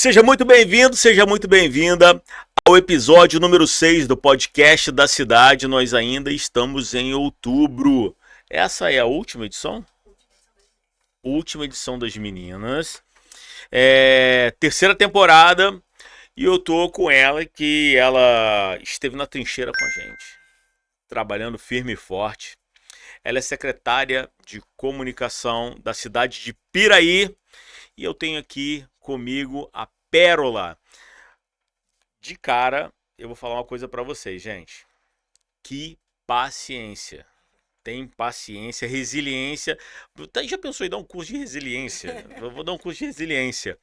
Seja muito bem-vindo, seja muito bem-vinda ao episódio número 6 do podcast da cidade. Nós ainda estamos em outubro. Essa é a última edição? Última edição das meninas. Terceira temporada e eu tô com ela, que ela esteve na trincheira com a gente, trabalhando firme e forte. Ela é secretária de comunicação da cidade de Piraí e eu tenho aqui comigo a Pérola. De cara, eu vou falar uma coisa pra vocês, gente. Que paciência. Tem paciência, resiliência. Já pensou em dar um curso de resiliência? Eu vou dar um curso de resiliência.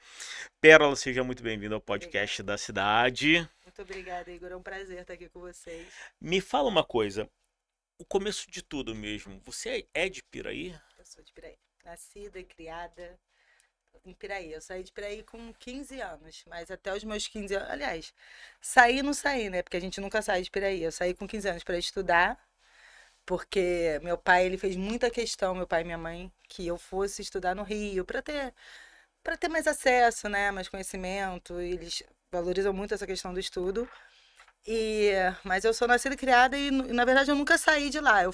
Pérola, seja muito bem-vinda ao podcast da cidade. Muito obrigada, Igor. É um prazer estar aqui com vocês. Me fala uma coisa. O começo de tudo mesmo. Você é de Piraí? Eu sou de Piraí. Nascida e criada em Piraí. Eu saí de Piraí com 15 anos, mas até os meus 15 anos... Aliás, saí e não saí, né? Porque a gente nunca sai de Piraí. Eu saí com 15 anos para estudar, porque meu pai, ele fez muita questão, meu pai e minha mãe, que eu fosse estudar no Rio, para ter mais acesso, né? Mais conhecimento. Eles valorizam muito essa questão do estudo. Mas eu sou nascida e criada e, na verdade, eu nunca saí de lá. Eu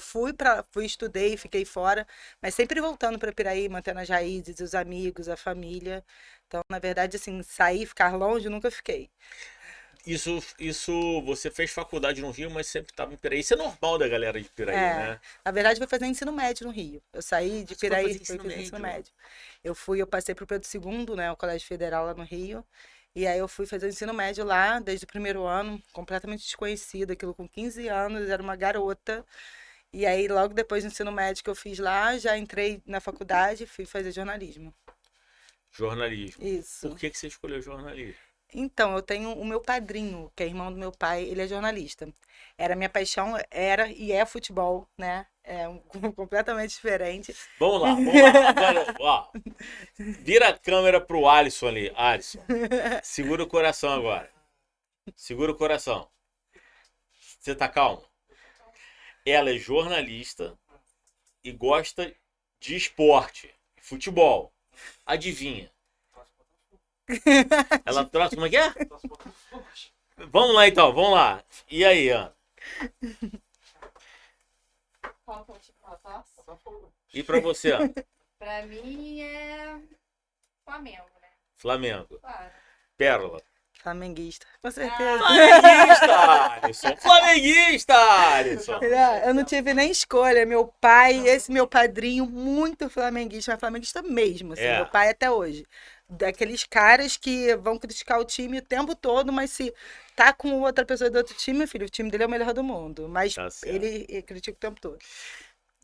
estudei, fiquei fora, mas sempre voltando para Piraí, mantendo as raízes, os amigos, a família. Então, na verdade, assim, sair, ficar longe, eu nunca fiquei. Isso, você fez faculdade no Rio, mas sempre estava em Piraí. Isso é normal da galera de Piraí, né? Na verdade, eu fui fazer ensino médio no Rio. Eu saí de Piraí e fui fazer ensino médio. Eu passei para o Pedro II, né, o Colégio Federal lá no Rio. E aí eu fui fazer o ensino médio lá, desde o primeiro ano, completamente desconhecida, aquilo com 15 anos, era uma garota. E aí logo depois do ensino médio que eu fiz lá, já entrei na faculdade e fui fazer jornalismo. Jornalismo. Isso. Por que você escolheu jornalismo? Então, eu tenho o meu padrinho, que é irmão do meu pai, ele é jornalista. Minha paixão era e é futebol, né? Completamente diferente. Vamos lá. Agora, ó, vira a câmera pro Alisson ali. Alisson, segura o coração agora. Segura o coração. Você tá calmo? Ela é jornalista e gosta de esporte, futebol. Adivinha? Ela trouxe, como é que é? Vamos lá então, vamos lá. E aí, Ana? E pra você, Ana? Pra mim é Flamengo, né? Flamengo. Claro. Pérola. Flamenguista, com certeza. Flamenguista, Alisson! Flamenguista, Alisson! Eu não tive nem escolha. Meu pai, esse meu padrinho, muito flamenguista, mas flamenguista mesmo, assim, meu pai até hoje. Daqueles caras que vão criticar o time o tempo todo, mas se tá com outra pessoa do outro time, filho, o time dele é o melhor do mundo. Mas Tá certo. ele critica o tempo todo.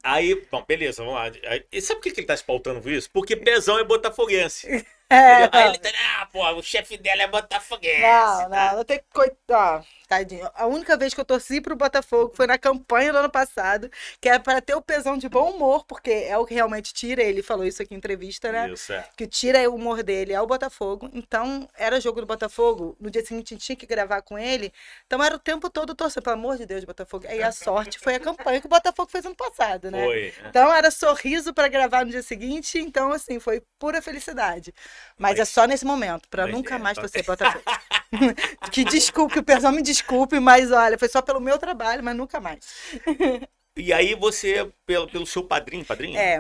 Aí, bom, beleza, vamos lá. E sabe por que ele tá se pautando por isso? Porque Pezão é botafoguense. Aí ele tá, o chefe dela é botafoguense. Não tem coitado. Tadinho. A única vez que eu torci pro Botafogo foi na campanha do ano passado, que era para ter o Pezão de bom humor, porque é o que realmente tira, ele falou isso aqui em entrevista, né? Isso, é. Que tira o humor dele é o Botafogo. Então, era jogo do Botafogo, no dia seguinte a gente tinha que gravar com ele, então era o tempo todo torcendo, pelo amor de Deus, Botafogo. Aí a sorte foi a campanha que o Botafogo fez ano passado, né? Foi. Então era sorriso para gravar no dia seguinte, então assim, foi pura felicidade. Mas é só nesse momento, para nunca mais torcer Botafogo. Que desculpe, o pessoal me desculpe, mas olha, foi só pelo meu trabalho, mas nunca mais. E aí você, pelo seu padrinho?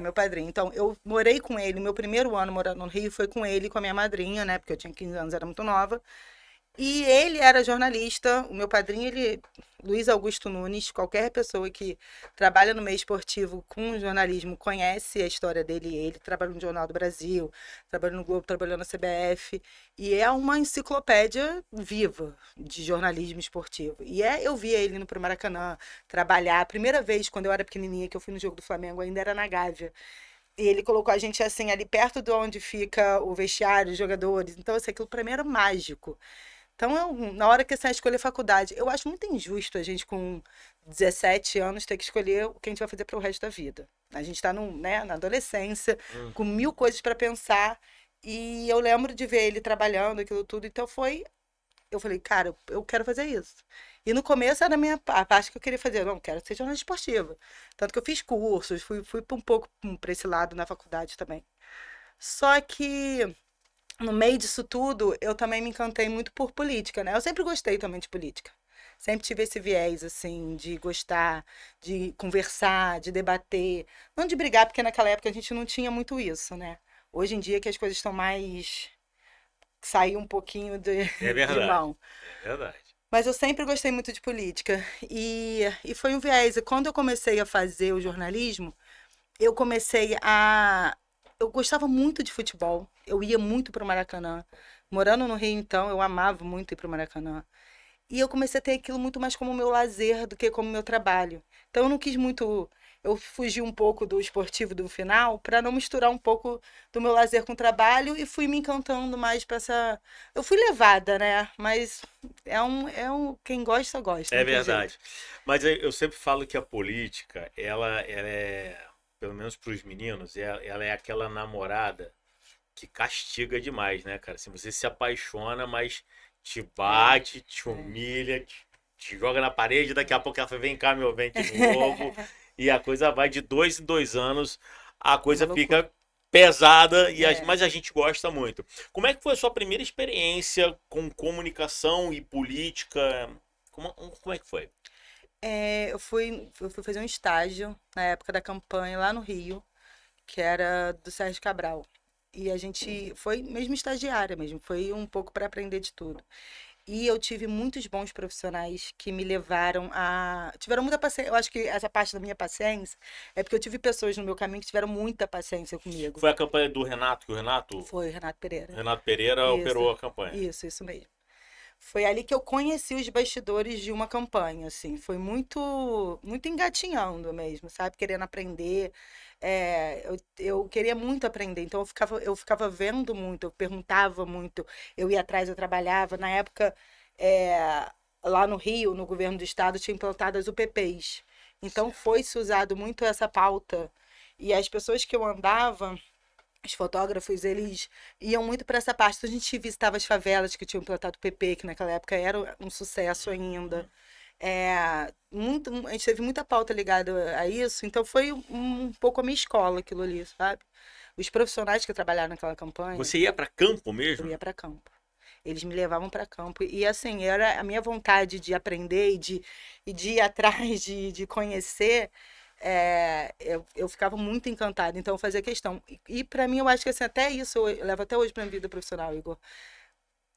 Meu padrinho. Então, eu morei com ele, meu primeiro ano morando no Rio foi com ele e com a minha madrinha, né? Porque eu tinha 15 anos, era muito nova. E ele era jornalista, o meu padrinho, Luiz Augusto Nunes, qualquer pessoa que trabalha no meio esportivo com jornalismo conhece a história dele. Ele trabalhou no Jornal do Brasil, trabalhou no Globo, trabalhou na CBF, e é uma enciclopédia viva de jornalismo esportivo. Eu via ele no Maracanã trabalhar. A primeira vez, quando eu era pequenininha, que eu fui no jogo do Flamengo, ainda era na Gávea. E ele colocou a gente assim, ali perto de onde fica o vestiário, os jogadores. Então, assim, aquilo para mim era mágico. Então, na hora que você escolher faculdade, eu acho muito injusto a gente com 17 anos ter que escolher o que a gente vai fazer para o resto da vida. A gente está na adolescência, com mil coisas para pensar, e eu lembro de ver ele trabalhando, aquilo tudo, então eu falei, cara, eu quero fazer isso. E no começo era a parte que eu queria fazer, não, quero ser jornalista esportiva. Tanto que eu fiz cursos, fui um pouco para esse lado na faculdade também. Só que no meio disso tudo, eu também me encantei muito por política, né? Eu sempre gostei também de política. Sempre tive esse viés, assim, de gostar, de conversar, de debater. Não de brigar, porque naquela época a gente não tinha muito isso, né? Hoje em dia que as coisas estão mais. Saiu um pouquinho É de verdade. mão. É verdade. Mas eu sempre gostei muito de política. E foi um viés. E quando eu comecei a fazer o jornalismo, eu comecei a. Eu gostava muito de futebol. Eu ia muito para o Maracanã. Morando no Rio, então, eu amava muito ir para o Maracanã. E eu comecei a ter aquilo muito mais como meu lazer do que como meu trabalho. Então eu não quis muito. Eu fugi um pouco do esportivo do final para não misturar um pouco do meu lazer com o trabalho e fui me encantando mais para essa. Eu fui levada, né? Mas quem gosta, gosta, É não tem jeito. verdade. Mas eu sempre falo que a política, ela é, pelo menos para os meninos, ela é aquela namorada que castiga demais, né, cara? Assim, você se apaixona, mas te É, bate, te é. humilha, te joga na parede, daqui a pouco ela fala, vem cá, meu, vem de novo. E a coisa vai de 2 em 2 anos, a É uma coisa loucura. fica pesada, É. mas a gente gosta muito. Como é que foi a sua primeira experiência com comunicação e política? Como é que foi? Eu fui fazer um estágio na época da campanha lá no Rio, que era do Sérgio Cabral. E a gente foi mesmo estagiária mesmo, foi um pouco para aprender de tudo. E eu tive muitos bons profissionais que me levaram a. Tiveram muita paciência. Eu acho que essa parte da minha paciência é porque eu tive pessoas no meu caminho que tiveram muita paciência comigo. Foi a campanha do Renato, que o Foi Renato Pereira. Renato Pereira Isso, operou a campanha. isso mesmo. Foi ali que eu conheci os bastidores de uma campanha, assim. Foi muito, muito engatinhando mesmo, sabe? Querendo aprender. Eu queria muito aprender, então eu ficava vendo muito, eu perguntava muito, eu ia atrás, eu trabalhava. Na época, é, lá no Rio, no governo do estado, tinha implantado as UPPs. Então Certo. foi-se usado muito essa pauta. E as pessoas que eu andava, os fotógrafos, eles iam muito para essa parte. Então, a gente visitava as favelas que tinham implantado o PP, que naquela época era um sucesso ainda. A gente teve muita pauta ligada a isso, então foi um pouco a minha escola aquilo ali, sabe? Os profissionais que trabalharam naquela campanha, Você ia para campo eu mesmo? ia para campo. Eles me levavam para campo. E assim, era a minha vontade de aprender e de ir atrás, de conhecer. Eu ficava muito encantada, então eu fazia questão. E para mim, eu acho que assim, até isso eu levo até hoje para minha vida profissional, Igor.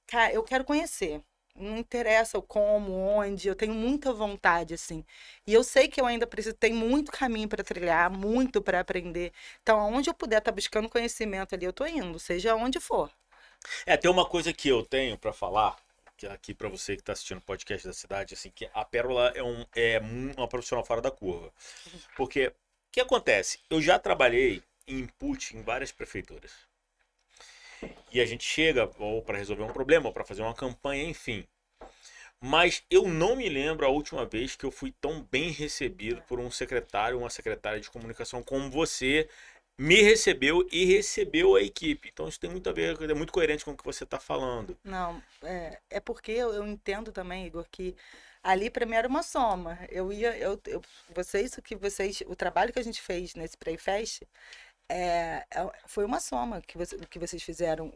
Cara, eu quero conhecer. Não interessa o como, onde, eu tenho muita vontade, assim. E eu sei que eu ainda preciso, tem muito caminho para trilhar, muito para aprender. Então, aonde eu puder estar buscando conhecimento ali, eu tô indo, seja onde for. Tem uma coisa que eu tenho para falar, que é aqui para você que está assistindo o podcast da cidade, assim, que a Pérola uma profissional fora da curva. Porque o que acontece? Eu já trabalhei em input em várias prefeituras. E a gente chega ou para resolver um problema, ou para fazer uma campanha, enfim. Mas eu não me lembro a última vez que eu fui tão bem recebido por um secretário, uma secretária de comunicação como você me recebeu e recebeu a equipe. Então isso tem muito a ver, é muito coerente com o que você está falando. Não, é porque eu entendo também, Igor, que ali para mim era uma soma. O trabalho que a gente fez nesse Preyfest foi uma soma que vocês fizeram.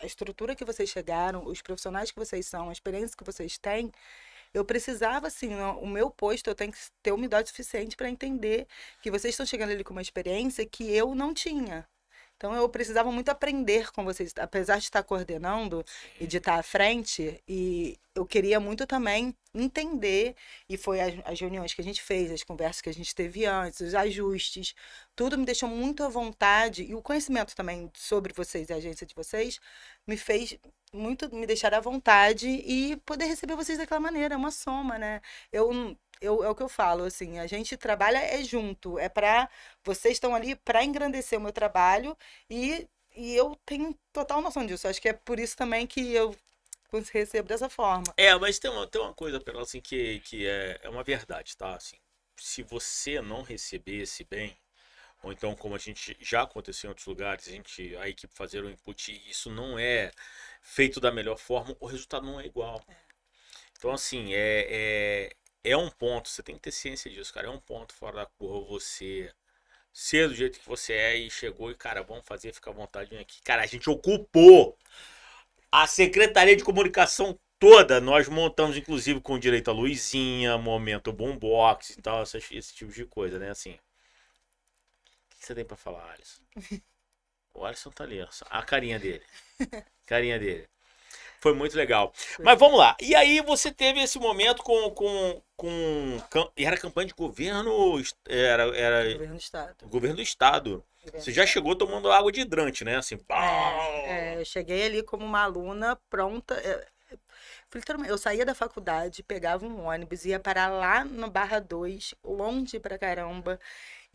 A estrutura que vocês chegaram, os profissionais que vocês são, a experiência que vocês têm. Eu precisava, assim, o meu posto, eu tenho que ter umidade suficiente para entender que vocês estão chegando ali com uma experiência que eu não tinha. Então eu precisava muito aprender com vocês, apesar de estar coordenando e de estar à frente, e eu queria muito também entender, e foi as reuniões que a gente fez, as conversas que a gente teve antes, os ajustes, tudo me deixou muito à vontade, e o conhecimento também sobre vocês e a agência de vocês me fez muito me deixar à vontade e poder receber vocês daquela maneira, é uma soma, né? É o que eu falo, assim, a gente trabalha junto, vocês estão ali para engrandecer o meu trabalho e eu tenho total noção disso. Acho que é por isso também que eu recebo dessa forma. Mas tem uma coisa, Pérola, assim, que é uma verdade, tá? Assim, se você não recebesse bem, ou então como a gente já aconteceu em outros lugares, a equipe fazer o input e isso não é feito da melhor forma, o resultado não é igual. Então, assim, é um ponto, você tem que ter ciência disso, cara. É um ponto fora da curva você ser do jeito que você é e chegou e, cara, vamos fazer, fica à vontade, vem aqui. Cara, a gente ocupou a Secretaria de Comunicação toda, nós montamos, inclusive, com direito a Luizinha, Momento Boombox e tal, esse tipo de coisa, né? Assim, o que você tem pra falar, Alisson? O Alisson tá ali, ó, a carinha dele. Carinha dele. Foi muito legal. Mas vamos lá. E aí você teve esse momento era campanha de governo? Era Governo do Estado. governo do Estado. Você já chegou tomando água de hidrante, né? Assim, Eu cheguei ali como uma aluna pronta. Eu saía da faculdade, pegava um ônibus, ia parar lá no Barra 2, longe pra caramba.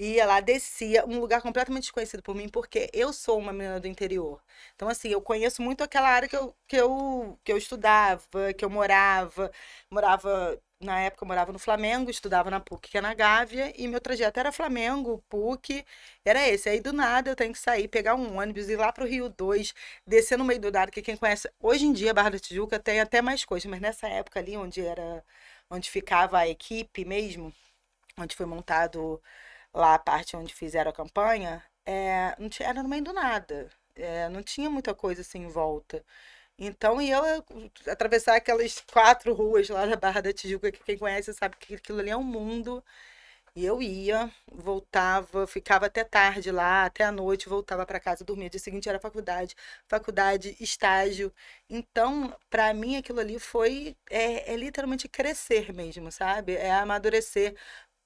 Ia lá, descia, um lugar completamente desconhecido por mim, porque eu sou uma menina do interior. Então, assim, eu conheço muito aquela área que eu estudava, que eu morava. Na época, eu morava no Flamengo, estudava na PUC, que é na Gávea, e meu trajeto era Flamengo, PUC, era esse. Aí, do nada, eu tenho que sair, pegar um ônibus, ir lá pro Rio 2, descer no meio do nada, que quem conhece... Hoje em dia, Barra da Tijuca tem até mais coisas, mas nessa época ali, onde ficava a equipe mesmo, onde foi montado lá a parte onde fizeram a campanha, não tinha, era no meio do nada. Não tinha muita coisa assim em volta. Então, eu atravessar aquelas 4 ruas lá da Barra da Tijuca, que quem conhece sabe que aquilo ali é um mundo. E eu ia, voltava, ficava até tarde lá, até a noite, voltava para casa dormir. Dia seguinte era faculdade, estágio. Então, para mim, aquilo ali é literalmente crescer mesmo, sabe? É amadurecer.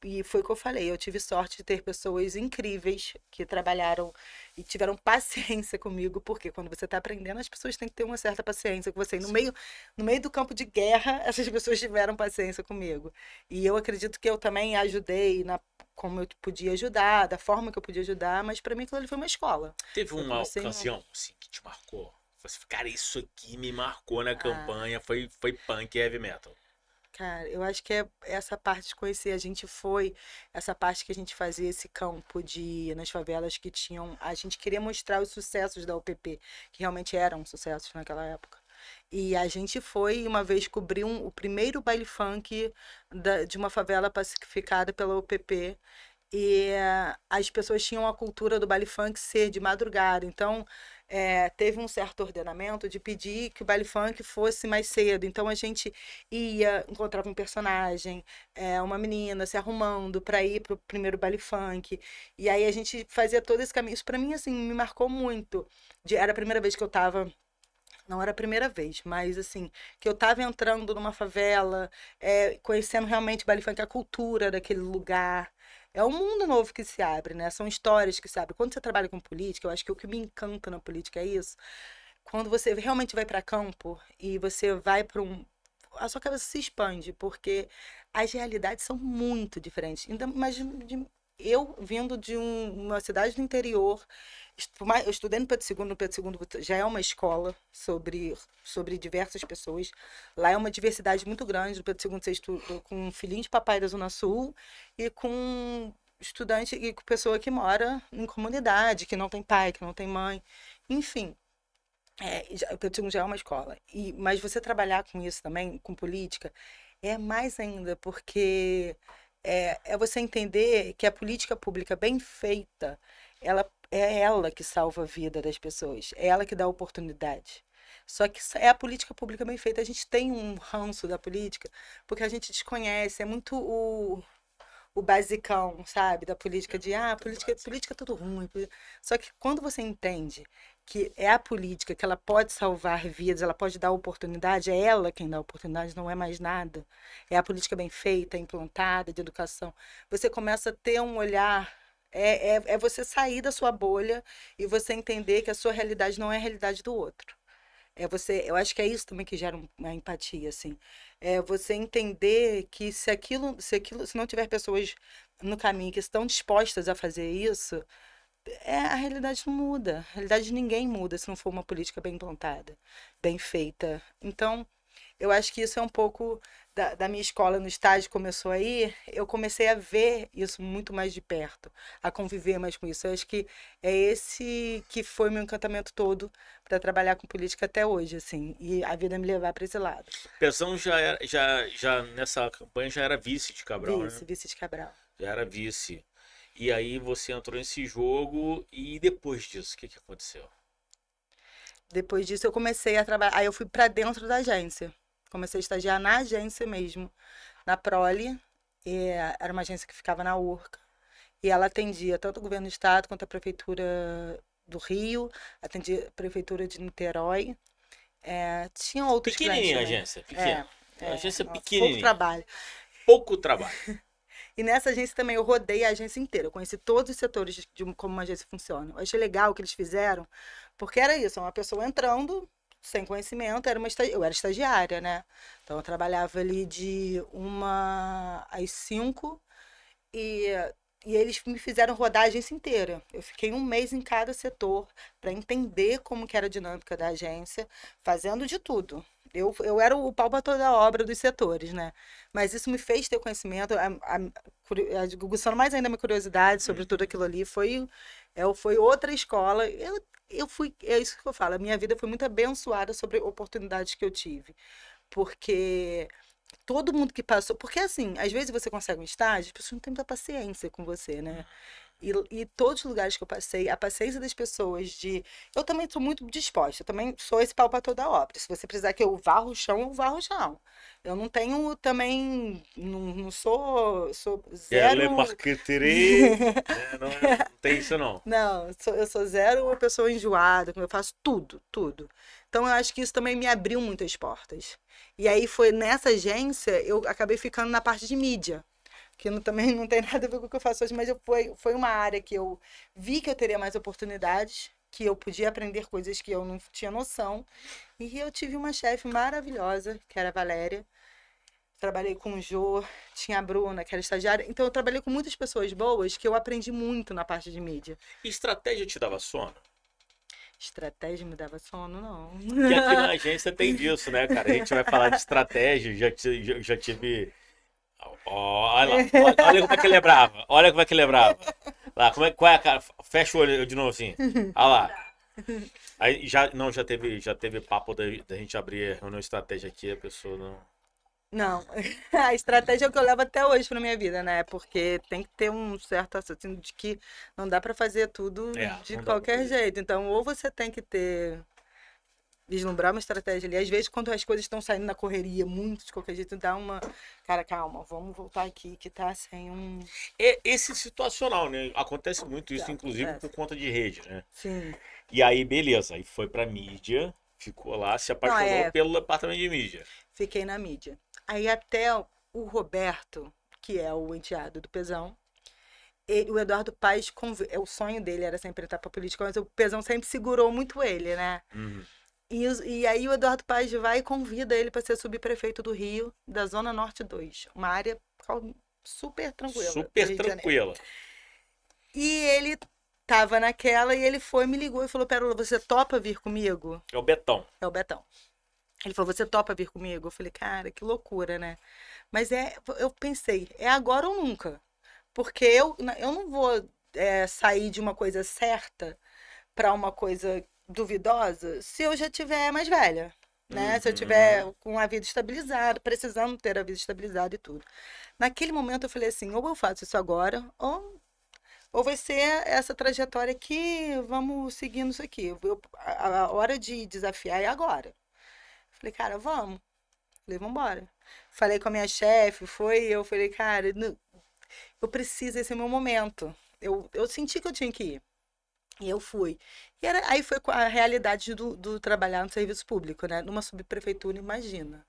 E foi o que eu falei, eu tive sorte de ter pessoas incríveis que trabalharam e tiveram paciência comigo, porque quando você está aprendendo, as pessoas têm que ter uma certa paciência com você. E no meio do campo de guerra, essas pessoas tiveram paciência comigo. E eu acredito que eu também ajudei como eu podia ajudar, da forma que eu podia ajudar, mas para mim aquilo ali foi uma escola. teve uma ocasião assim, que te marcou? Você, cara, isso aqui me marcou na campanha, foi punk e heavy metal. Cara, eu acho que essa parte de conhecer, essa parte que a gente fazia esse campo de ir nas favelas que tinham, a gente queria mostrar os sucessos da UPP, que realmente eram sucessos naquela época. E a gente foi uma vez cobrir o primeiro baile funk de uma favela pacificada pela UPP. E as pessoas tinham a cultura do baile funk ser de madrugada. Então, teve um certo ordenamento de pedir que o baile funk fosse mais cedo. Então, a gente ia, encontrava um personagem, uma menina se arrumando para ir para o primeiro baile funk. E aí a gente fazia todo esse caminho. Isso, para mim, assim, me marcou muito. Era a primeira vez que eu estava. Não era a primeira vez, mas assim, que eu estava entrando numa favela, conhecendo realmente o baile funk, a cultura daquele lugar. É um mundo novo que se abre, né? São histórias que se abrem. Quando você trabalha com política, eu acho que o que me encanta na política é isso. Quando você realmente vai para campo e você vai para a sua cabeça se expande, porque as realidades são muito diferentes. Ainda mais eu vindo de uma cidade do interior, eu estudei no Pedro II, no Pedro II já é uma escola sobre diversas pessoas. Lá é uma diversidade muito grande. No Pedro II você estuda com um filhinho de papai da Zona Sul e com estudante e com pessoa que mora em comunidade, que não tem pai, que não tem mãe. Enfim, o Pedro II já é uma escola. Mas você trabalhar com isso também, com política, é mais ainda, porque é você entender que a política pública bem feita, é ela que salva a vida das pessoas, é ela que dá oportunidade. Só que é a política pública bem feita. A gente tem um ranço da política, porque a gente desconhece, é muito o basicão, sabe? Da política política é tudo ruim. Só que quando você entende que é a política, que ela pode salvar vidas, ela pode dar oportunidade, é ela quem dá oportunidade, não é mais nada. É a política bem feita, implantada, de educação. Você começa a ter um olhar. É você sair da sua bolha e você entender que a sua realidade não é a realidade do outro. Eu acho que é isso também que gera uma empatia, assim. É você entender que se não tiver pessoas no caminho que estão dispostas a fazer isso, a realidade não muda. A realidade de ninguém muda se não for uma política bem implantada, bem feita. Então, eu acho que isso é um pouco da minha escola no estágio, começou aí, eu comecei a ver isso muito mais de perto, a conviver mais com isso. Eu acho que é esse que foi meu encantamento todo para trabalhar com política até hoje, assim, e a vida me levar para esse lado. Pezão já nessa campanha já era vice de Cabral, né? Vice de Cabral. Já era vice. E aí você entrou nesse jogo e depois disso, o que aconteceu? Depois disso eu comecei a trabalhar, aí eu fui para dentro da agência. Comecei a estagiar na agência mesmo, na Prole, era uma agência que ficava na Urca. E ela atendia tanto o governo do estado quanto a prefeitura do Rio, atendia a prefeitura de Niterói. Tinha outros clientes Pequenininha a também. agência, pequena. Agência Nossa, pouco pequenininha. trabalho. Pouco trabalho. E nessa agência também eu rodei a agência inteira. Eu conheci todos os setores de como uma agência funciona. Eu achei legal o que eles fizeram, porque era isso, uma pessoa entrando sem conhecimento, eu era estagiária, né? Então eu trabalhava ali de 1 às 5 e, e eles me fizeram rodar a agência inteira. Eu fiquei 1 mês em cada setor para entender como que era a dinâmica da agência, fazendo de tudo. Eu era o pau para toda a obra dos setores, né? Mas isso me fez ter conhecimento, aguçando mais ainda a minha curiosidade sobre tudo aquilo ali. Foi outra escola. É isso que eu falo, a minha vida foi muito abençoada sobre oportunidades que eu tive. Porque todo mundo que passou. Porque assim, às vezes você consegue um estágio, as pessoas não têm muita paciência com você, né? E todos os lugares que eu passei, a paciência das pessoas de. Eu também sou muito disposta, eu também sou esse pau para toda obra. Se você precisar que eu varra o chão, eu varro o chão. Eu não tenho também. Não sou Ela é zero. marqueterie, né? Não tem isso não. Não, eu sou zero uma pessoa enjoada, eu faço tudo, tudo. Então eu acho que isso também me abriu muitas portas. E aí foi nessa agência, eu acabei ficando na parte de mídia, que também não tem nada a ver com o que eu faço hoje, mas foi uma área que eu vi que eu teria mais oportunidades, que eu podia aprender coisas que eu não tinha noção. E eu tive uma chefe maravilhosa, que era a Valéria. Trabalhei com o Jô, tinha a Bruna, que era estagiária. Então eu trabalhei com muitas pessoas boas que eu aprendi muito na parte de mídia. E estratégia te dava sono? Estratégia me dava sono, não. Que aqui na agência tem disso, né, cara? A gente vai falar de estratégia, já tive. Olha lá, olha como é que ele é brava. Olha como é que ele é brava. Lá, qual é a cara? Fecha o olho de novo assim. Olha lá. Aí já teve papo da gente abrir reunião estratégia aqui, a pessoa não. Não, a estratégia é o que eu levo até hoje pra minha vida, né? Porque tem que ter um certo assunto de que não dá pra fazer tudo de Não dá pra qualquer fazer. jeito. Então, ou você tem que vislumbrar uma estratégia ali. Às vezes, quando as coisas estão saindo na correria, muito de qualquer jeito, dá uma. Cara, calma, vamos voltar aqui, que tá sem um. É esse situacional, né? Acontece muito isso, Tá, inclusive por acontece. conta de rede, né? Sim. E aí, beleza, aí foi pra mídia, ficou lá, se Não, apaixonou pelo departamento de mídia. fiquei na mídia. Aí até o Roberto, que é o enteado do Pezão, o Eduardo Paes, o sonho dele era sempre entrar pra política, mas o Pezão sempre segurou muito ele, né? Uhum. E aí o Eduardo Paes vai e convida ele para ser subprefeito do Rio, da Zona Norte 2, uma área super tranquila. do Super Rio de Janeiro. tranquila. E ele tava naquela e ele me ligou e falou: Pérola, você topa vir comigo? É o Betão. É o Betão. Ele falou: você topa vir comigo? Eu falei: cara, que loucura, né? Mas eu pensei, é agora ou nunca. Porque eu não vou sair de uma coisa certa para uma coisa duvidosa se eu já tiver mais velha, né? Se eu tiver com a vida estabilizada, precisando ter a vida estabilizada e tudo. Naquele momento eu falei assim, ou eu faço isso agora, ou vai ser essa trajetória aqui, vamos seguindo isso aqui. A hora de desafiar é agora. Falei, cara, vamos. Falei, vamos embora. Falei com a minha chefe, eu falei, cara, eu preciso, esse é o meu momento. Eu senti que eu tinha que ir. E eu fui. Aí foi com a realidade do trabalhar no serviço público, né? Numa subprefeitura, imagina.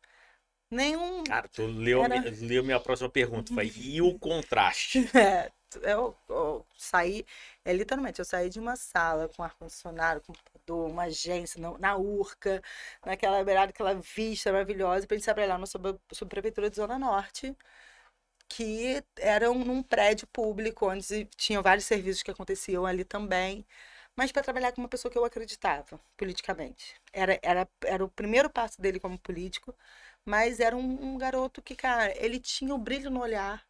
Nenhum. Cara, tu Era. leu minha próxima pergunta. Vai, e o contraste? Eu saí, literalmente, eu saí de uma sala com ar-condicionado, computador, uma agência, na Urca, naquela beirada, aquela vista maravilhosa, para a gente trabalhar na subprefeitura de Zona Norte, que era num prédio público, onde tinham vários serviços que aconteciam ali também, mas para trabalhar com uma pessoa que eu acreditava politicamente. Era o primeiro passo dele como político, mas era um garoto que, cara, ele tinha o brilho no olhar,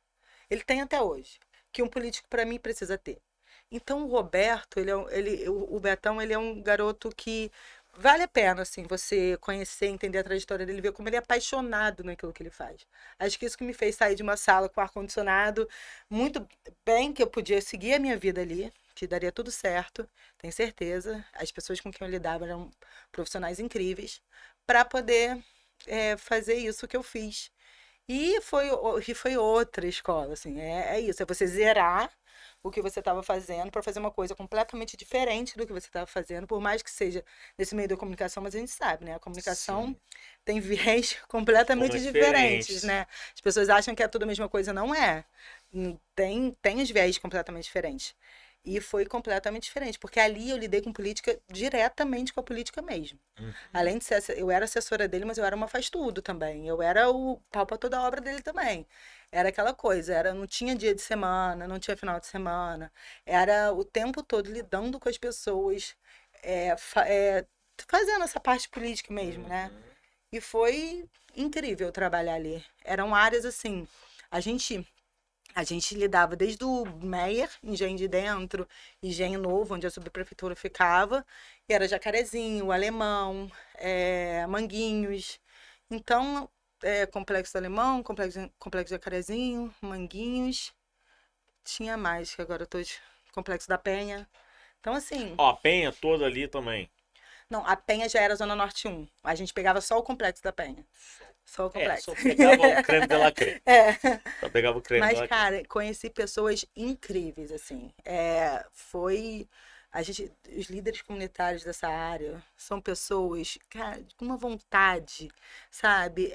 ele tem até hoje, que um político para mim precisa ter. Então o Roberto, o Betão, ele é um garoto que vale a pena, assim, você conhecer, entender a trajetória dele, ver como ele é apaixonado naquilo que ele faz. Acho que isso que me fez sair de uma sala com ar-condicionado muito bem, que eu podia seguir a minha vida ali, que daria tudo certo, tenho certeza. As pessoas com quem eu lidava eram profissionais incríveis, para poder fazer isso que eu fiz. E foi outra escola, assim, é isso, é você zerar o que você estava fazendo para fazer uma coisa completamente diferente do que você estava fazendo, por mais que seja nesse meio da comunicação, mas a gente sabe, né? A comunicação Sim. tem viés completamente Formas diferentes, diferentes. né? As pessoas acham que é tudo a mesma coisa, não é. Tem os viés completamente diferentes. E foi completamente diferente, porque ali eu lidei com política diretamente com a política mesmo. Uhum. Além de ser, eu era assessora dele, mas eu era uma faz-tudo também. Eu era o pau pra toda a obra dele também. Era aquela coisa, não tinha dia de semana, não tinha final de semana. Era o tempo todo lidando com as pessoas, fazendo essa parte política mesmo, né? Uhum. E foi incrível trabalhar ali. Eram áreas assim, a gente a gente lidava desde o Meier, Engenho de Dentro, Engenho Novo, onde a subprefeitura ficava, e era Jacarezinho, Alemão, Manguinhos. Então, Complexo do Alemão, Complexo Jacarezinho, Manguinhos, tinha mais, que agora eu tô de Complexo da Penha. Então, assim, Ó, a Penha toda ali também. não, a Penha já era Zona Norte 1. A gente pegava só o Complexo da Penha. Só o Complexo. Só pegava o creme de la creme. É. Só pegava o creme de Mas, la creme. cara, conheci pessoas incríveis, assim. Foi. Os líderes comunitários dessa área são pessoas, cara, com uma vontade, sabe?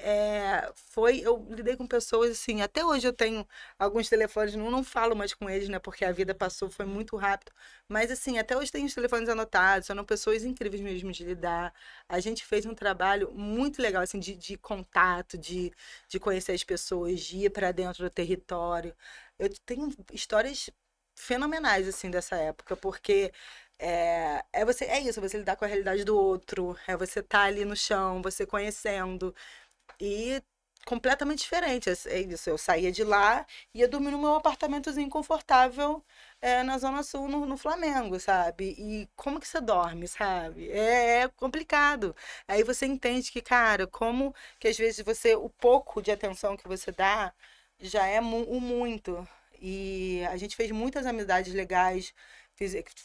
Eu lidei com pessoas, assim, até hoje eu tenho alguns telefones, não falo mais com eles, né? Porque a vida passou, foi muito rápido. Mas, assim, até hoje tenho os telefones anotados, são pessoas incríveis mesmo de lidar. A gente fez um trabalho muito legal, assim, de contato, de conhecer as pessoas, de ir para dentro do território. Eu tenho histórias fenomenais assim dessa época, porque você lidar com a realidade do outro, é você estar ali no chão, você conhecendo e completamente diferente. É isso, eu saía de lá e ia dormir no meu apartamentozinho confortável na Zona Sul, no Flamengo, sabe? E como que você dorme, sabe? É complicado. Aí você entende que, cara, como que às vezes o pouco de atenção que você dá já é o muito. E a gente fez muitas amizades legais,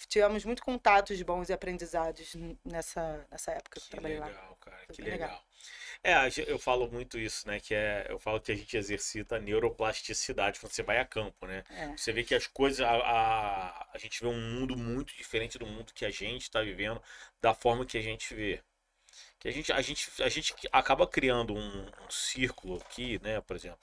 tivemos muitos contatos bons e aprendizados nessa época que eu Que trabalhei lá. legal, cara, Foi que bem legal. legal. Eu falo muito isso, né? Eu falo que a gente exercita a neuroplasticidade quando você vai a campo, né? É. Você vê que as coisas, a gente vê um mundo muito diferente do mundo que a gente está vivendo, da forma que a gente vê. Que a gente acaba criando um círculo aqui, né? Por exemplo,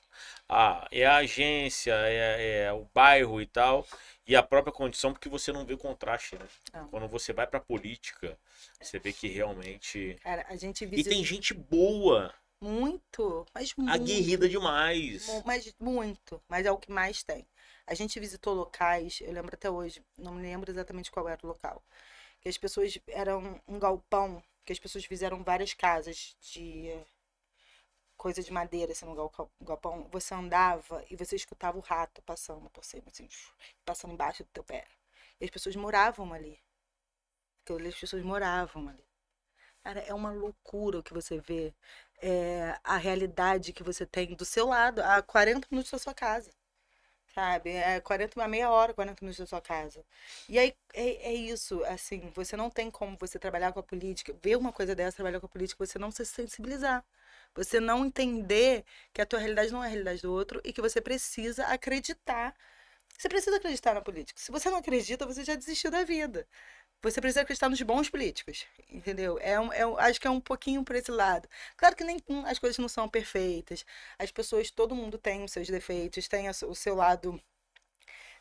é a agência, é o bairro e tal, e a própria condição, porque você não vê o contraste, né? Não. Quando você vai pra política, você vê que realmente. Cara, a gente E tem visitou gente boa, muito, mas aguerrida muito, demais. mas muito, mas é o que mais tem. A gente visitou locais, eu lembro até hoje, não me lembro exatamente qual era o local, que as pessoas eram um galpão, que as pessoas fizeram várias casas de coisa de madeira assim no galpão. Você andava e você escutava o rato passando por cima, assim, passando embaixo do teu pé. E as pessoas moravam ali. As pessoas moravam ali. Cara, é uma loucura o que você vê. A realidade que você tem do seu lado, a 40 minutos da sua casa. Sabe? 40, meia hora, 40 minutos da sua casa. E aí é isso, assim, você não tem como você trabalhar com a política, ver uma coisa dessa, trabalhar com a política, você não se sensibilizar. Você não entender que a tua realidade não é a realidade do outro e que você precisa acreditar. Você precisa acreditar na política. Se você não acredita, você já desistiu da vida. Você precisa acreditar nos bons políticos, entendeu? Acho que é um pouquinho por esse lado. Claro que nem as coisas não são perfeitas. As pessoas, todo mundo tem os seus defeitos, o seu lado,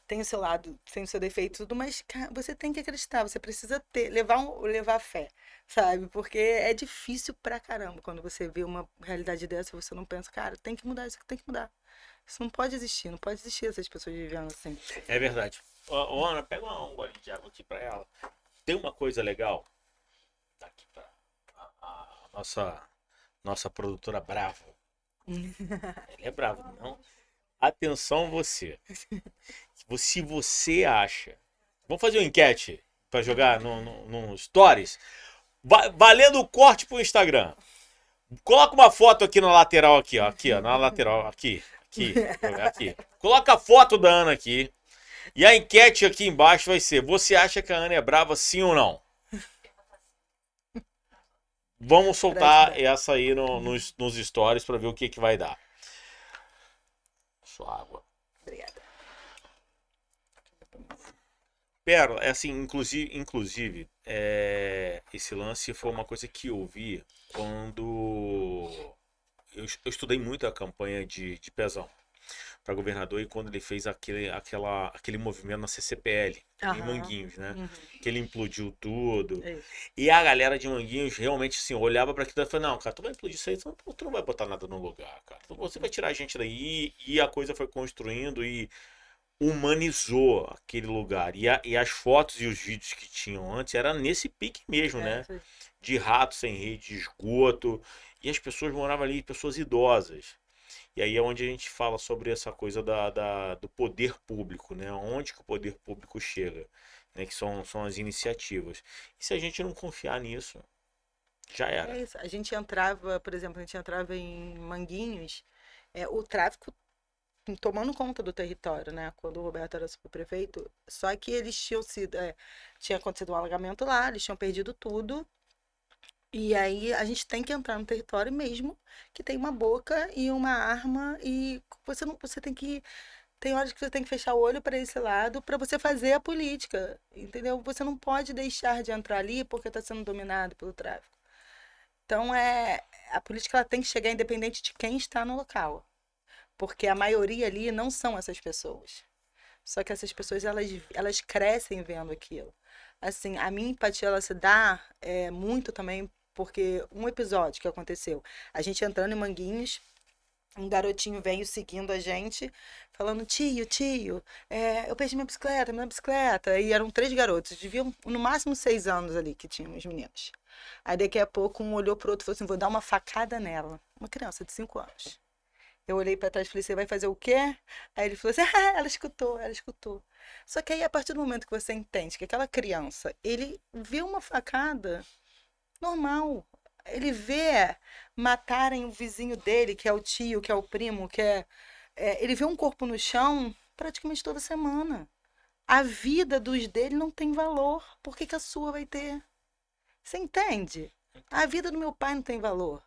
tem o seu defeito, tudo, mas cara, você tem que acreditar, você precisa levar fé, sabe? Porque é difícil pra caramba quando você vê uma realidade dessa, você não pensa, cara, tem que mudar, isso aqui tem que mudar. Isso não pode existir essas pessoas vivendo assim. É verdade. Ô, Ana, pega um golinho de água aqui pra ela. Tem uma coisa legal. Tá aqui pra a nossa produtora Bravo. Ela é brava, não? Atenção você. Se você acha. Vamos fazer uma enquete para jogar no Stories. Valendo o corte pro Instagram. Coloca uma foto aqui na lateral, aqui, ó. Aqui, ó. Na lateral, aqui. Aqui. Coloca a foto da Ana aqui. E a enquete aqui embaixo vai ser: você acha que a Ana é brava, sim ou não? Vamos soltar essa aí nos stories pra ver o que vai dar. Só água. Obrigada. Pero, é assim, inclusive esse lance foi uma coisa que eu vi quando eu estudei muito a campanha de Pezão para governador, e quando ele fez aquele movimento na CCPL, em Manguinhos, né? Que ele implodiu tudo. E a galera de Manguinhos realmente assim, olhava para aquilo e falava: não, cara, tu vai implodir isso aí, tu não vai botar nada no lugar, cara. Você vai tirar a gente daí. E a coisa foi construindo e humanizou aquele lugar. E as fotos e os vídeos que tinham antes era nesse pique mesmo, né? De rato sem rede, de esgoto. E as pessoas moravam ali, pessoas idosas. E aí é onde a gente fala sobre essa coisa do poder público, né? Onde que o poder público chega, né? Que são as iniciativas. E se a gente não confiar nisso, já era. É isso. A gente entrava, por exemplo, em Manguinhos, o tráfico tomando conta do território, né? Quando o Roberto era subprefeito, só que eles tinha acontecido um alagamento lá, eles tinham perdido tudo. E aí a gente tem que entrar no território mesmo que tem uma boca e uma arma, e você tem horas que você tem que fechar o olho para esse lado para você fazer a política, entendeu? Você não pode deixar de entrar ali porque está sendo dominado pelo tráfico. Então a política ela tem que chegar independente de quem está no local, porque a maioria ali não são essas pessoas. Só que essas pessoas elas crescem vendo aquilo. Assim, a minha empatia ela se dá muito também porque um episódio que aconteceu, a gente entrando em Manguinhos, um garotinho veio seguindo a gente, falando: tio, eu perdi minha bicicleta. E eram 3 garotos, deviam no máximo 6 anos ali que tinham os meninos. Aí daqui a pouco um olhou pro outro e falou assim: vou dar uma facada nela. Uma criança de 5 anos. Eu olhei pra trás e falei: você vai fazer o quê? Aí ele falou assim: ela escutou. Só que aí, a partir do momento que você entende que aquela criança, ele vê uma facada normal. Ele vê matarem o vizinho dele, que é o tio, que é o primo, ele vê um corpo no chão praticamente toda semana. A vida dos dele não tem valor. Por que a sua vai ter? Você entende? A vida do meu pai não tem valor.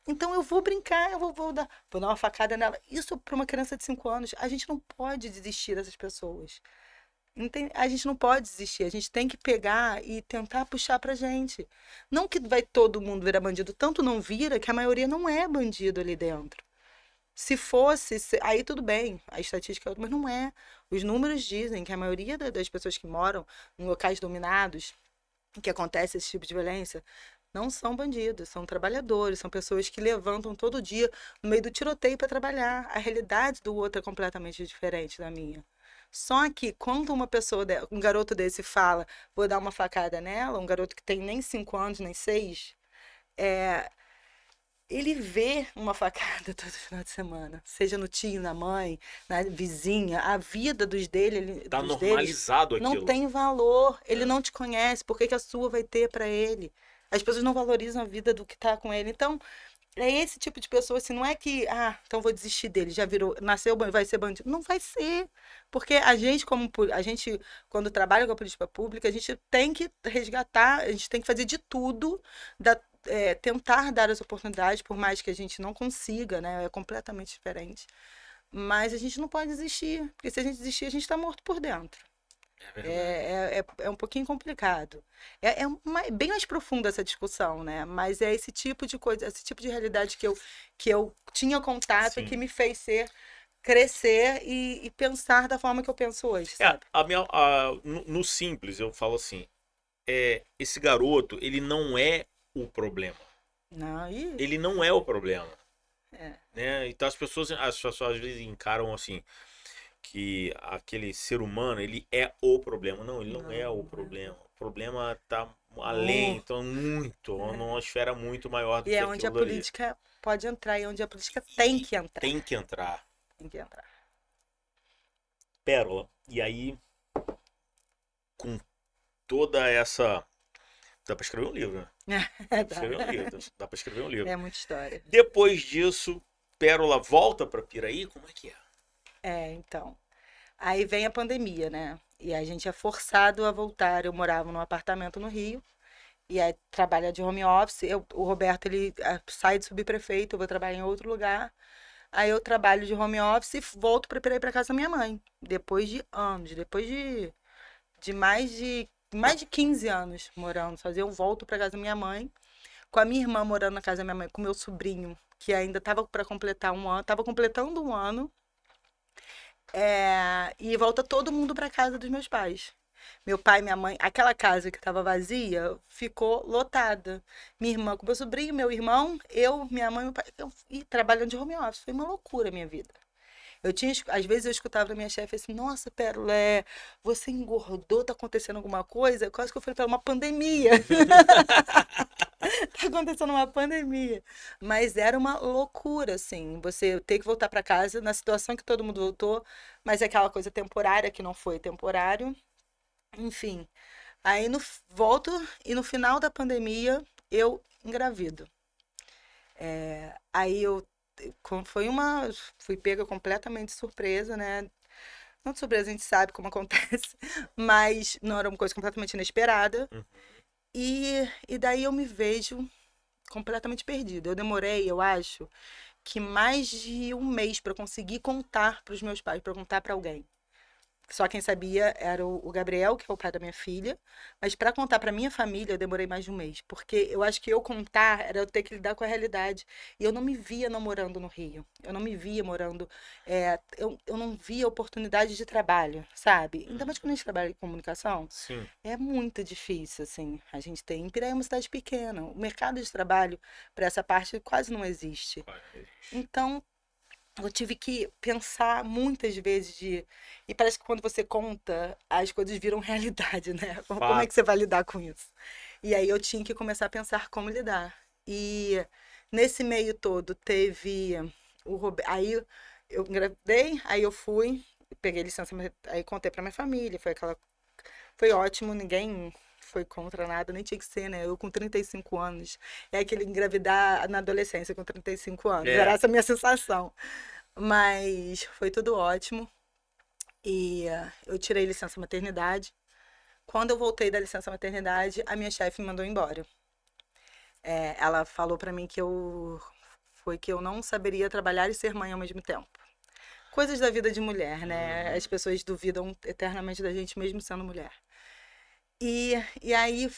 Então eu vou brincar, eu vou dar uma facada nela. Isso para uma criança de 5 anos. A gente não pode desistir dessas pessoas. A gente não pode desistir. A gente tem que pegar e tentar puxar pra gente. Não que vai todo mundo virar bandido. Tanto não vira que a maioria não é bandido ali dentro. Se fosse, aí tudo bem. A estatística é outra, mas não é. Os números dizem que a maioria das pessoas que moram em locais dominados, que acontece esse tipo de violência, não são bandidos, são trabalhadores, são pessoas que levantam todo dia no meio do tiroteio para trabalhar. A realidade do outro é completamente diferente da minha. Só que quando um garoto desse fala: vou dar uma facada nela, um garoto que tem nem 5 anos, nem 6, ele vê uma facada todo final de semana, seja no tio, na mãe, na vizinha. A vida Tá normalizado não aquilo. tem valor. Ele não te conhece, por que a sua vai ter para ele? As pessoas não valorizam a vida do que tá com ele. Então, é esse tipo de pessoa, assim, não é que, então vou desistir dele, já virou, nasceu, vai ser bandido. Não vai ser. Porque a gente, quando trabalha com a política pública, a gente tem que resgatar, a gente tem que fazer de tudo, tentar dar as oportunidades, por mais que a gente não consiga, né? É completamente diferente. Mas a gente não pode desistir, porque se a gente desistir, a gente está morto por dentro. É um pouquinho complicado. Bem mais profunda essa discussão, né? Mas é esse tipo de coisa, esse tipo de realidade que eu tinha contato. Sim. E que me fez crescer e pensar da forma que eu penso hoje, sabe? No simples, eu falo assim, esse garoto, ele não é o problema. Não, ele não é o problema. Né? Então as pessoas às vezes encaram assim, que aquele ser humano, ele é o problema. Não, ele não é o problema. O problema tá além, então muito, numa esfera muito maior do que aquilo. E é onde a política pode entrar, e onde a política tem que entrar. Tem que entrar. Tem que entrar. Pérola, e aí, com toda essa Dá pra escrever um livro, né? Escrever um livro. Dá pra escrever um livro. É muita história. Depois disso, Pérola volta pra Piraí? Como é que é? Então. Aí vem a pandemia, né? E a gente é forçado a voltar. Eu morava num apartamento no Rio. E aí trabalha de home office. O Roberto, ele sai de subprefeito, eu vou trabalhar em outro lugar. Aí eu trabalho de home office e volto para ir para casa da minha mãe. Depois de anos, depois de mais de 15 anos morando sozinha, eu volto para casa da minha mãe, com a minha irmã morando na casa da minha mãe, com meu sobrinho, que ainda estava para completar um ano, estava completando um ano. E volta todo mundo para casa dos meus pais. Meu pai e minha mãe, aquela casa que estava vazia, ficou lotada. Minha irmã com meu sobrinho, meu irmão, eu, minha mãe, meu pai, e trabalhando de home office. Foi uma loucura a minha vida. Às vezes eu escutava da minha chefe assim, nossa, Pérola, você engordou, tá acontecendo alguma coisa? Quase que eu falei para uma pandemia. Tá acontecendo uma pandemia. Mas era uma loucura, assim, você ter que voltar para casa na situação que todo mundo voltou, mas é aquela coisa temporária que não foi temporário. Enfim, aí volto e no final da pandemia eu engravido. Aí fui pega completamente de surpresa, né? Não de surpresa, a gente sabe como acontece, mas não era uma coisa completamente inesperada. E daí eu me vejo completamente perdida. Eu demorei, eu acho, que mais de um mês para conseguir contar para os meus pais, para contar para alguém. Só quem sabia era o Gabriel, que é o pai da minha filha. Mas para contar para minha família, eu demorei mais de um mês. Porque eu acho que eu contar era eu ter que lidar com a realidade. E eu não me via não morando no Rio. Eu não me via morando. Eu não via oportunidade de trabalho, sabe? Ainda mais quando a gente trabalha em comunicação. Sim. É muito difícil, assim. A gente tem. Piraí é uma cidade pequena. O mercado de trabalho para essa parte quase não existe. Então, eu tive que pensar muitas vezes e parece que quando você conta, as coisas viram realidade, né? Como é que você vai lidar com isso? E aí eu tinha que começar a pensar como lidar. E nesse meio todo teve o Roberto. Aí eu engravidei, aí eu fui, peguei licença, aí contei pra minha família, foi ótimo, ninguém foi contra nada, nem tinha que ser, né? Eu com 35 anos. É aquele engravidar na adolescência com 35 anos. Era essa a minha sensação. Mas foi tudo ótimo. E eu tirei licença maternidade. Quando eu voltei da licença maternidade, a minha chefe me mandou embora. Ela falou pra mim que eu não saberia trabalhar e ser mãe ao mesmo tempo. Coisas da vida de mulher, né? As pessoas duvidam eternamente da gente mesmo sendo mulher. E aí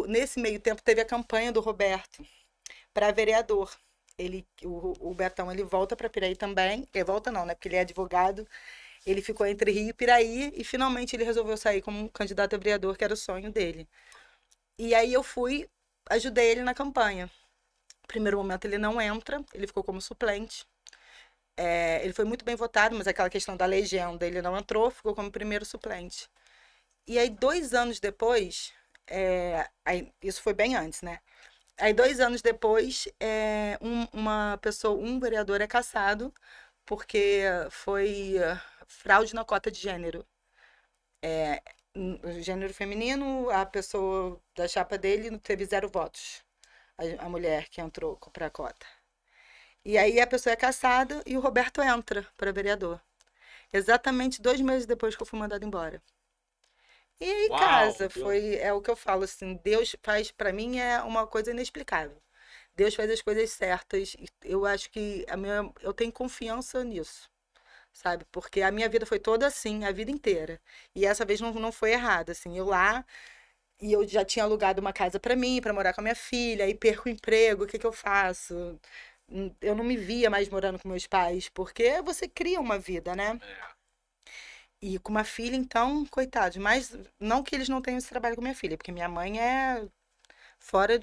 nesse meio tempo teve a campanha do Roberto para vereador. O Betão, ele volta para Piraí também. Ele volta não, né? Porque ele é advogado. Ele ficou entre Rio e Piraí e finalmente ele resolveu sair como candidato a vereador, que era o sonho dele. E aí eu ajudei ele na campanha. No primeiro momento ele não entra, ele ficou como suplente. Ele foi muito bem votado, mas aquela questão da legenda, ele não entrou, ficou como primeiro suplente. E aí 2 anos depois, isso foi bem antes, né? Aí 2 anos depois, um vereador é cassado porque foi fraude na cota de gênero. Gênero feminino, a pessoa da chapa dele teve 0 votos. A mulher que entrou para a cota. E aí a pessoa é cassada e o Roberto entra para vereador. Exatamente 2 meses depois que eu fui mandada embora. E aí, casa, é o que eu falo, assim, Deus faz, para mim, é uma coisa inexplicável. Deus faz as coisas certas, e eu acho que eu tenho confiança nisso, sabe? Porque a minha vida foi toda assim, a vida inteira. E essa vez não foi errada, assim, e eu já tinha alugado uma casa para mim, para morar com a minha filha, aí perco o emprego, o que que eu faço? Eu não me via mais morando com meus pais, porque você cria uma vida, né? E com uma filha, então, coitados. Mas não que eles não tenham esse trabalho com minha filha, porque minha mãe é fora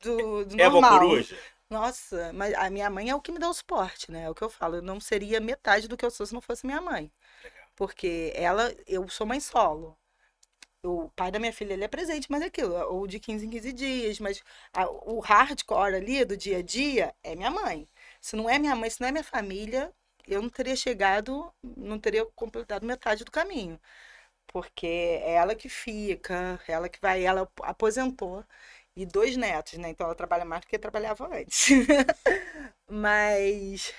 do normal. Coruja? Nossa, mas a minha mãe é o que me dá o suporte, né? É o que eu falo. Eu não seria metade do que eu sou se não fosse minha mãe. Porque eu sou mãe solo. O pai da minha filha, ele é presente, mas é aquilo, ou de 15 em 15 dias. Mas o hardcore ali do dia a dia é minha mãe. Se não é minha mãe, se não é minha família, eu não teria completado metade do caminho. porque é ela que fica, ela que vai, ela aposentou. E 2 netos, né? Então ela trabalha mais do que trabalhava antes. Mas.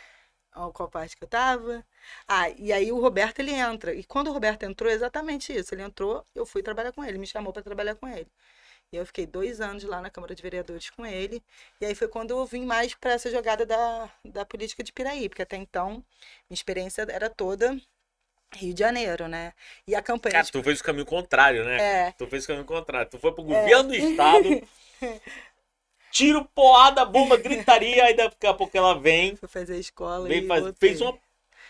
Ó, qual parte que eu tava? Ah, e aí o Roberto ele entra. E quando o Roberto entrou, é exatamente isso. Ele entrou, eu fui trabalhar com ele, me chamou para trabalhar com ele. E eu fiquei 2 anos lá na Câmara de Vereadores com ele. E aí foi quando eu vim mais para essa jogada da política de Piraí, porque até então minha experiência era toda Rio de Janeiro, né? E a campanha Cara, de... tu fez o caminho contrário, né, cara? É, Tu fez o caminho contrário. Tu foi pro governo do estado, tiro, porrada, bomba, gritaria, aí daqui a pouco ela vem, fui fazer escola vem e fez voltei. uma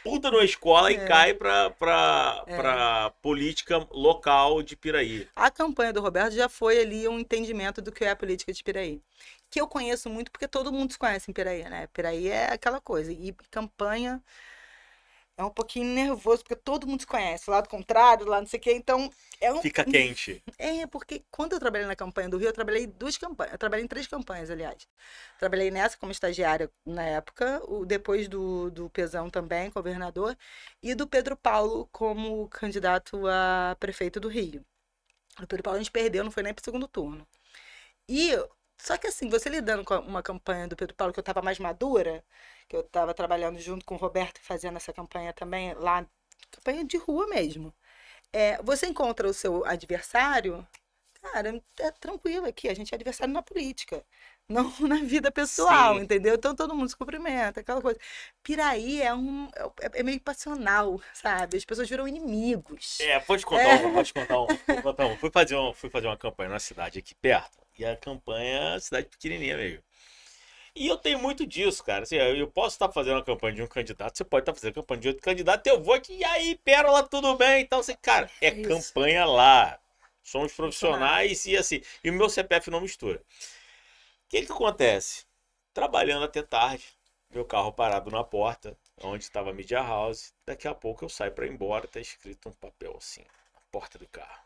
puta numa escola e É, cai pra política local de Piraí. a campanha do Roberto já foi ali um entendimento do que é a política de Piraí. Que eu conheço muito porque todo mundo se conhece em Piraí, né? Piraí é aquela coisa. E campanha é um pouquinho nervoso, porque todo mundo se conhece. Lado contrário, lá não sei o quê. Então, Fica quente. porque quando eu trabalhei na campanha do Rio, eu trabalhei em 2 campanhas. Eu trabalhei em 3 campanhas, aliás. Trabalhei nessa como estagiária na época, depois do Pezão também, governador, e do Pedro Paulo como candidato a prefeito do Rio. O Pedro Paulo a gente perdeu, não foi nem pro segundo turno. E, só que assim, você lidando com uma campanha do Pedro Paulo que eu estava mais madura, que eu estava trabalhando junto com o Roberto, fazendo essa campanha também lá, campanha de rua mesmo. Você encontra o seu adversário, cara, é tranquilo aqui, a gente é adversário na política, não na vida pessoal, Sim. entendeu? Então todo mundo se cumprimenta, aquela coisa. Piraí é meio passional, sabe? As pessoas viram inimigos. Vou te contar É, uma, vou te contar uma. Vou contar uma. Fui fazer uma campanha numa cidade aqui perto. E a campanha é uma cidade pequenininha mesmo. E eu tenho muito disso, cara. Assim, eu posso estar fazendo a campanha de um candidato, você pode estar fazendo a campanha de outro candidato, eu vou aqui, e aí, Pérola, tudo bem? Então, assim, cara, é é isso. campanha lá. Somos Funcionário. profissionais e assim, e o meu CPF não mistura. O que que acontece? Trabalhando até tarde, meu carro parado na porta, onde estava a Media House. Daqui a pouco eu saio para ir embora, tá escrito um papel assim, na porta do carro.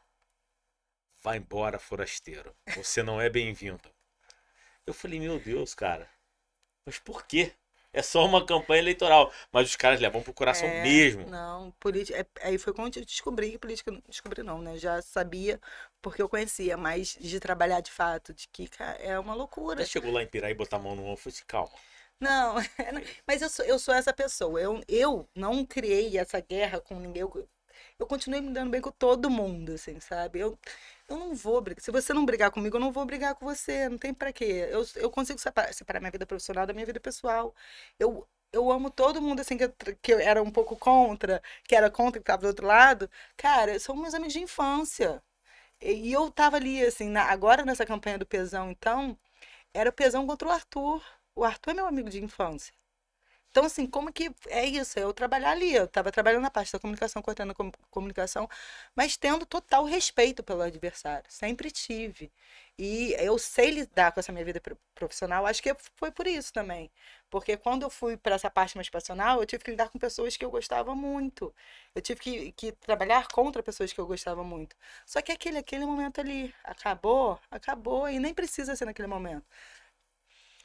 Vai embora, forasteiro. Você não é bem-vindo. Eu falei, meu Deus, cara. Mas por quê? É só uma campanha eleitoral. Mas os caras levam pro coração mesmo. Não, política. Aí foi quando eu descobri que política. Descobri não, né? Já sabia porque eu conhecia, mas de trabalhar de fato, de que cara, é uma Até loucura. chegou lá em Piraí e botar a mão no ombro e falei assim, calma. Não, mas eu sou essa pessoa. Eu não criei essa guerra com ninguém. Eu continuei me dando bem com todo mundo, assim, sabe? Eu não vou brigar. Se você não brigar comigo, eu não vou brigar com você. Não tem pra quê. Eu consigo separar minha vida profissional da minha vida pessoal. Eu amo todo mundo, assim, que eu era um pouco contra, que era contra, que tava do outro lado. Cara, são meus amigos de infância. E eu tava ali, assim, agora nessa campanha do Pesão, então, era o Pesão contra o Arthur. O Arthur é meu amigo de infância. Então, assim, como que é isso? É eu trabalhar ali. Eu estava trabalhando na parte da comunicação, cortando a comunicação, mas tendo total respeito pelo adversário. Sempre tive. E eu sei lidar com essa minha vida profissional. Acho que foi por isso também. Porque quando eu fui para essa parte mais passional, eu tive que lidar com pessoas que eu gostava muito. Eu tive que trabalhar contra pessoas que eu gostava muito. Só que aquele momento ali acabou, acabou. E nem precisa ser naquele momento.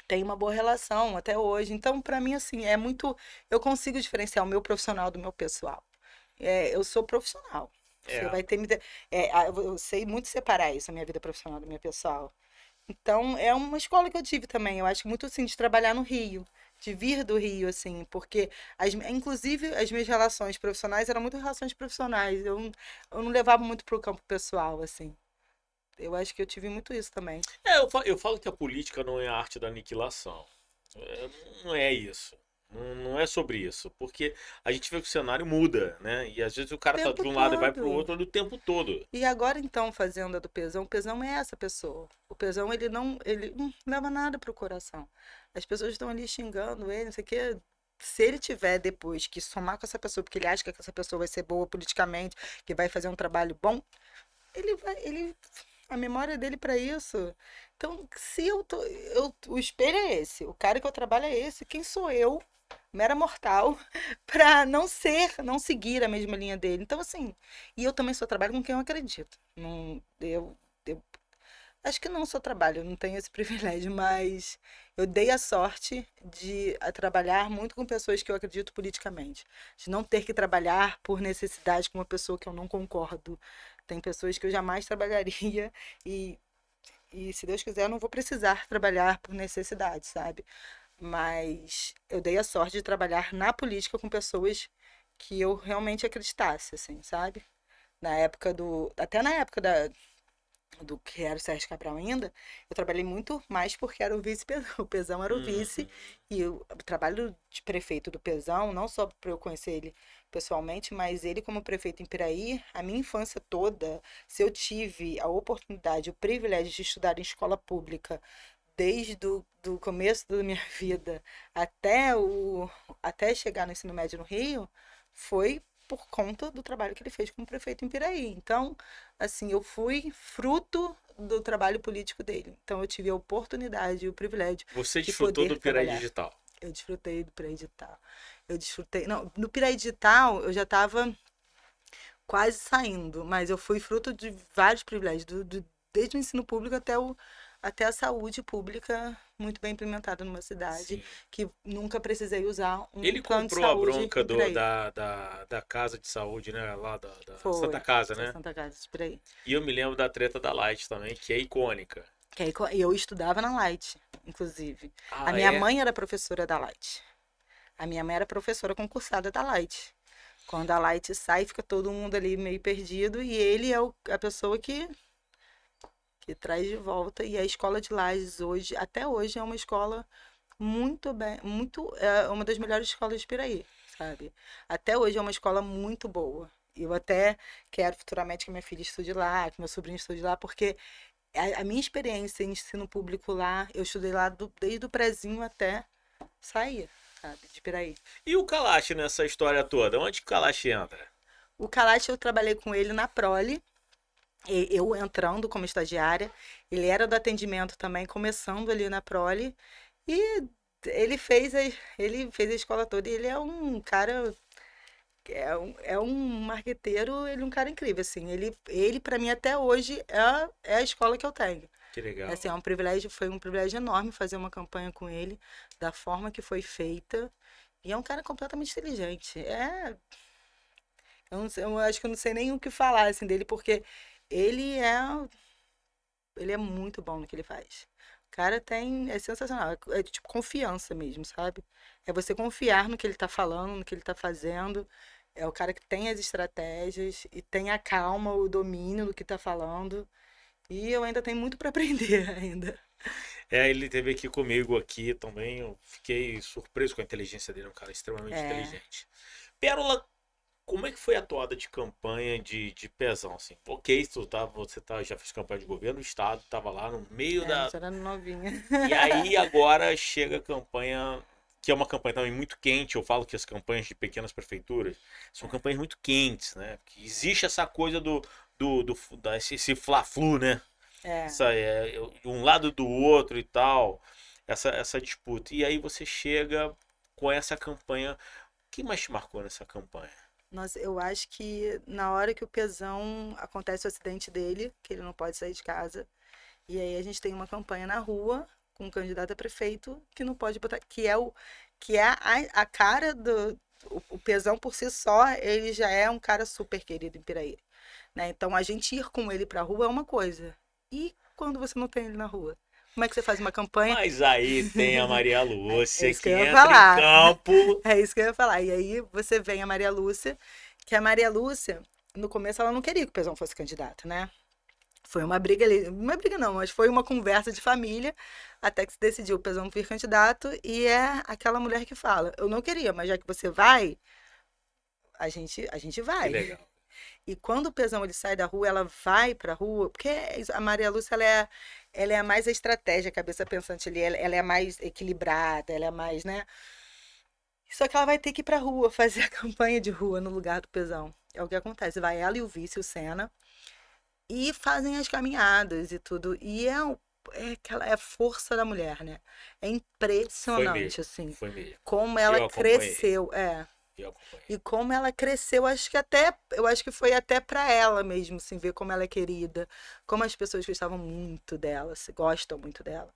Tem uma boa relação até hoje. Então, para mim, assim, é muito. Eu consigo diferenciar o meu profissional do meu pessoal. Eu sou profissional. Você É, vai ter. Eu sei muito separar isso, a minha vida profissional da minha pessoal. Então, é uma escola que eu tive também. Eu acho muito assim, de trabalhar no Rio, de vir do Rio, assim, porque, inclusive, as minhas relações profissionais eram muito relações profissionais. Eu não levava muito para o campo pessoal, assim. Eu acho que eu tive muito isso também. eu falo que a política não é a arte da aniquilação. É, não é isso. Não, não é sobre isso. Porque a gente vê que o cenário muda, né? E às vezes o O cara tá tempo de um lado e vai pro todo. outro o tempo todo. E agora então, Fazenda do Pesão, o Pesão é essa pessoa. O Pesão, ele não leva nada pro coração. As pessoas estão ali xingando ele, não sei o quê. Se ele tiver depois que somar com essa pessoa, porque ele acha que essa pessoa vai ser boa politicamente, que vai fazer um trabalho bom, a memória dele para isso. Então, se o espelho é esse, o cara que eu trabalho é esse, quem sou eu, mera mortal, para não seguir a mesma linha dele. Então, assim, e eu também só trabalho com quem eu acredito. Não, Acho que não só trabalho, eu não tenho esse privilégio, mas eu dei a sorte de trabalhar muito com pessoas que eu acredito politicamente. De não ter que trabalhar por necessidade com uma pessoa que eu não concordo. Tem pessoas que eu jamais trabalharia e, e se Deus quiser, eu não vou precisar trabalhar por necessidade, sabe? Mas eu dei a sorte de trabalhar na política com pessoas que eu realmente acreditasse, assim, sabe? Na época do. Até na época do que era o Sérgio Cabral ainda, eu trabalhei muito mais porque era o vice-Pezão. O Pezão era o vice, Uhum. e o trabalho de prefeito do Pezão, não só para eu conhecer ele pessoalmente, mas ele como prefeito em Piraí, a minha infância toda, se eu tive a oportunidade, o privilégio de estudar em escola pública, desde do começo da minha vida até chegar no ensino médio no Rio, foi por conta do trabalho que ele fez como prefeito em Piraí. Então, assim, eu fui fruto do trabalho político dele. Então, eu tive a oportunidade e o privilégio Você de desfrutou do poder Piraí trabalhar. Digital. Eu desfrutei do Piraí Digital. Eu desfrutei. Não, no Piraí Digital eu já estava quase saindo, mas eu fui fruto de vários privilégios, desde o ensino público até a saúde pública muito bem implementada numa cidade, Sim. que nunca precisei usar um Ele plano de comprou a saúde bronca em Piraí. da casa de saúde, né? Lá da Santa Foi, Casa, da né? Santa Casa de Piraí. E eu me lembro da treta da Light também, que é icônica. Que aí eu estudava na Light, inclusive. A Ah, minha é? mãe era professora da Light. A minha mãe era professora concursada da Light. Quando a Light sai, fica todo mundo ali meio perdido e ele é a pessoa que traz de volta. E a escola de Lages hoje, até hoje, é uma escola muito bem, é uma das melhores escolas de Piraí, sabe? Até hoje é uma escola muito boa. Eu até quero futuramente que minha filha estude lá, que meu sobrinho estude lá, porque a minha experiência em ensino público lá, eu estudei lá desde o prezinho até sair, sabe, de Piraí. E o Kalash nessa história toda? Onde que o Kalash entra? O Kalash eu trabalhei com ele na Prole, eu entrando como estagiária, ele era do atendimento também, começando ali na Prole, e ele fez a, ele fez a escola toda, e ele é um cara, é um marqueteiro, ele é um cara incrível, assim, ele para mim até hoje é a escola que eu tenho. Que legal. Assim, foi um privilégio enorme fazer uma campanha com ele, da forma que foi feita, e é um cara completamente inteligente. Eu, não sei, eu acho que eu não sei nem o que falar assim dele, porque ele é, ele é muito bom no que ele faz. O cara é sensacional, é tipo confiança mesmo, sabe? É você confiar no que ele tá falando, no que ele tá fazendo. É o cara que tem as estratégias e tem a calma, o domínio do que tá falando. E eu ainda tenho muito para aprender ainda. É, ele esteve aqui comigo aqui também. Eu fiquei surpreso com a inteligência dele, é um cara extremamente É, inteligente. Pérola, como é que foi a toada de campanha de Pezão, assim? Ok, já fez campanha de governo, o Estado estava lá no meio mas era novinha. E aí agora chega a campanha, que é uma campanha também muito quente. Eu falo que as campanhas de pequenas prefeituras são campanhas muito quentes, né? Que existe essa coisa esse fla-flu, né? É. Um lado do outro e tal, essa disputa. E aí você chega com essa campanha. O que mais te marcou nessa campanha? Nossa, eu acho que na hora que o Pezão acontece o acidente dele, que ele não pode sair de casa, e aí a gente tem uma campanha na rua com um candidato a prefeito que não pode botar, que é a cara do o Pezão por si só, ele já é um cara super querido em Piraí, né? Então a gente ir com ele pra rua é uma coisa. E quando você não tem ele na rua? Como é que você faz uma campanha? Mas aí tem a Maria É Lúcia isso que que eu ia entra em falar. campo. É isso que eu ia falar. E aí você vem a Maria Lúcia, que a Maria Lúcia, no começo ela não queria que o Pezão fosse candidato, né? Foi uma briga ali, uma briga não, mas foi uma conversa de família, até que se decidiu o Pezão vir candidato, e é aquela mulher que fala, eu não queria, mas já que você vai, a gente Que vai. legal. E quando o Pezão ele sai da rua, ela vai pra rua, porque a Maria Lúcia ela é a mais a estratégia, a cabeça pensante ali, ela é a mais equilibrada, ela é a mais, né? Só que ela vai ter que ir pra rua, fazer a campanha de rua no lugar do Pezão. É o que acontece. Vai ela e o vice, o Senna, e fazem as caminhadas e tudo. É a força da mulher, né? É Foi impressionante, mesmo, assim, foi mesmo. como ela Eu acompanhei. cresceu. É. Eu acompanhei. E como ela cresceu, eu acho que foi até para ela mesmo, assim, ver como ela é querida, como as pessoas gostavam muito dela, gostam muito dela.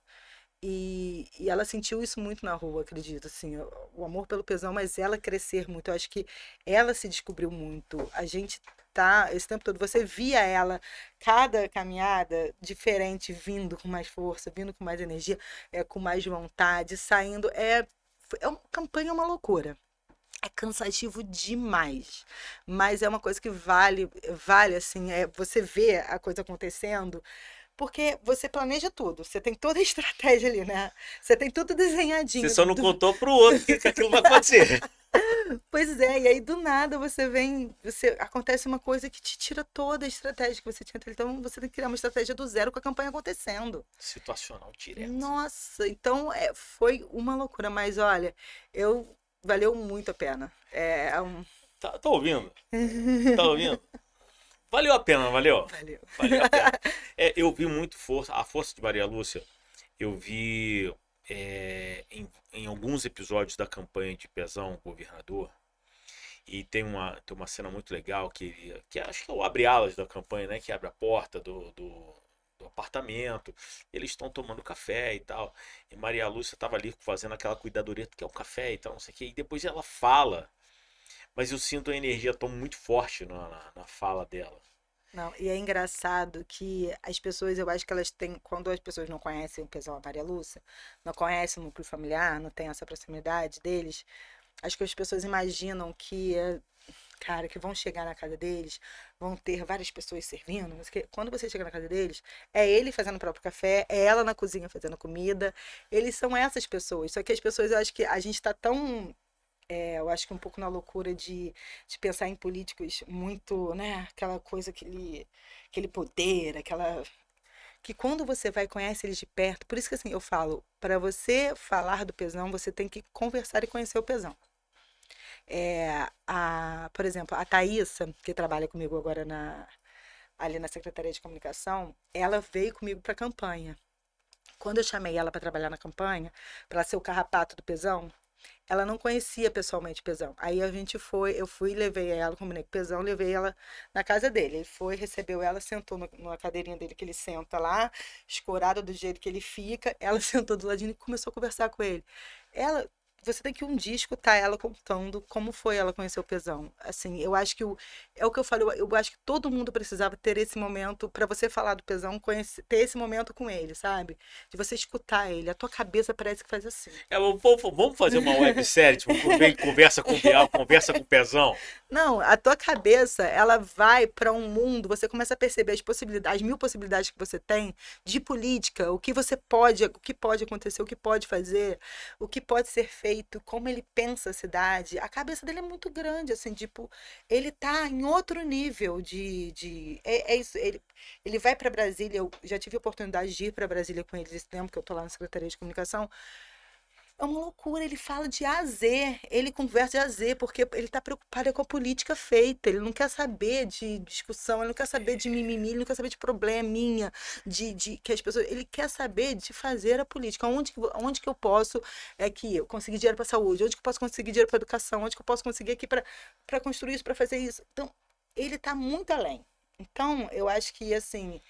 E ela sentiu isso muito na rua, acredito, assim, o amor pelo Pezão, mas ela crescer muito. Eu acho que ela se descobriu muito. A gente tá, esse tempo todo, você via ela, cada caminhada diferente, vindo com mais força, vindo com mais energia, com mais vontade, saindo. É uma campanha, é uma loucura. É cansativo demais, mas é uma coisa que vale assim, você vê a coisa acontecendo, porque você planeja tudo, você tem toda a estratégia ali, né? Você tem tudo Você desenhadinho. só não contou pro outro que aquilo vai acontecer. Pois é, e aí do nada acontece uma coisa que te tira toda a estratégia que você tinha. Então você tem que criar uma estratégia do zero com a campanha acontecendo. Situacional direto. Nossa, então foi uma loucura, mas olha, valeu muito a pena. Tá ouvindo? Tá ouvindo? Valeu a pena, não valeu? Valeu. Valeu a pena. Eu vi muito a força de Maria Lúcia. Eu vi em alguns episódios da campanha de Pezão, governador. E tem uma cena muito legal que acho que é o abre-alas da campanha, né? Que abre a porta do apartamento. Eles estão tomando café e tal. E Maria Lúcia estava ali fazendo aquela cuidadoria que é o café e tal, não sei o quê. E depois ela fala. Mas eu sinto a energia tão muito forte na fala dela. Não, e é engraçado que as pessoas, eu acho que elas têm, quando as pessoas não conhecem o Pezão e a Maria Lúcia, não conhecem o núcleo familiar, não tem essa proximidade deles, acho que as pessoas imaginam cara, que vão chegar na casa deles, vão ter várias pessoas servindo, mas que quando você chega na casa deles, é ele fazendo o próprio café, é ela na cozinha fazendo comida, eles são essas pessoas, só que as pessoas, eu acho que a gente tá tão eu acho que um pouco na loucura de pensar em políticos muito, né? Aquela coisa, aquele poder, aquela. Que quando você vai e conhece eles de perto, por isso que assim eu falo, para você falar do Pezão, você tem que conversar e conhecer o Pezão. Por exemplo, a Thaísa, que trabalha comigo agora ali na Secretaria de Comunicação, ela veio comigo para a campanha. Quando eu chamei ela para trabalhar na campanha, para ser o carrapato do Pezão, ela não conhecia pessoalmente o Pezão. Aí eu fui, levei ela, combinei com o Pezão, levei ela na casa dele. Ele foi, recebeu ela, sentou numa cadeirinha dele que ele senta lá, escorada do jeito que ele fica. Ela sentou do ladinho e começou a conversar com ele. Você tem que um dia escutar ela contando como foi ela conhecer o Pezão. Assim, eu acho que é o que eu falei, eu acho que todo mundo precisava ter esse momento para você falar do Pezão, ter esse momento com ele, sabe? De você escutar ele. A tua cabeça parece que faz assim. Vamos fazer uma websérie, tipo, conversa com o Bial, conversa com o Pezão. Não, a tua cabeça, ela vai para um mundo, você começa a perceber as possibilidades, as mil possibilidades que você tem de política, o que pode acontecer, o que pode fazer, o que pode ser feito, como ele pensa a cidade. A cabeça dele é muito grande, assim, tipo, ele tá em outro nível é isso, ele vai para Brasília, eu já tive a oportunidade de ir para Brasília com ele esse tempo que eu tô lá na Secretaria de Comunicação. É uma loucura, ele fala de A a Z, ele conversa de A a Z, porque ele está preocupado com a política feita, ele não quer saber de discussão, ele não quer saber de mimimi, ele não quer saber de probleminha, de que as pessoas, ele quer saber de fazer a política, onde que eu posso conseguir dinheiro para a saúde, onde que eu posso conseguir dinheiro para a educação, onde que eu posso conseguir aqui para construir isso, para fazer isso. Então, ele está muito além. Então, eu acho que, assim,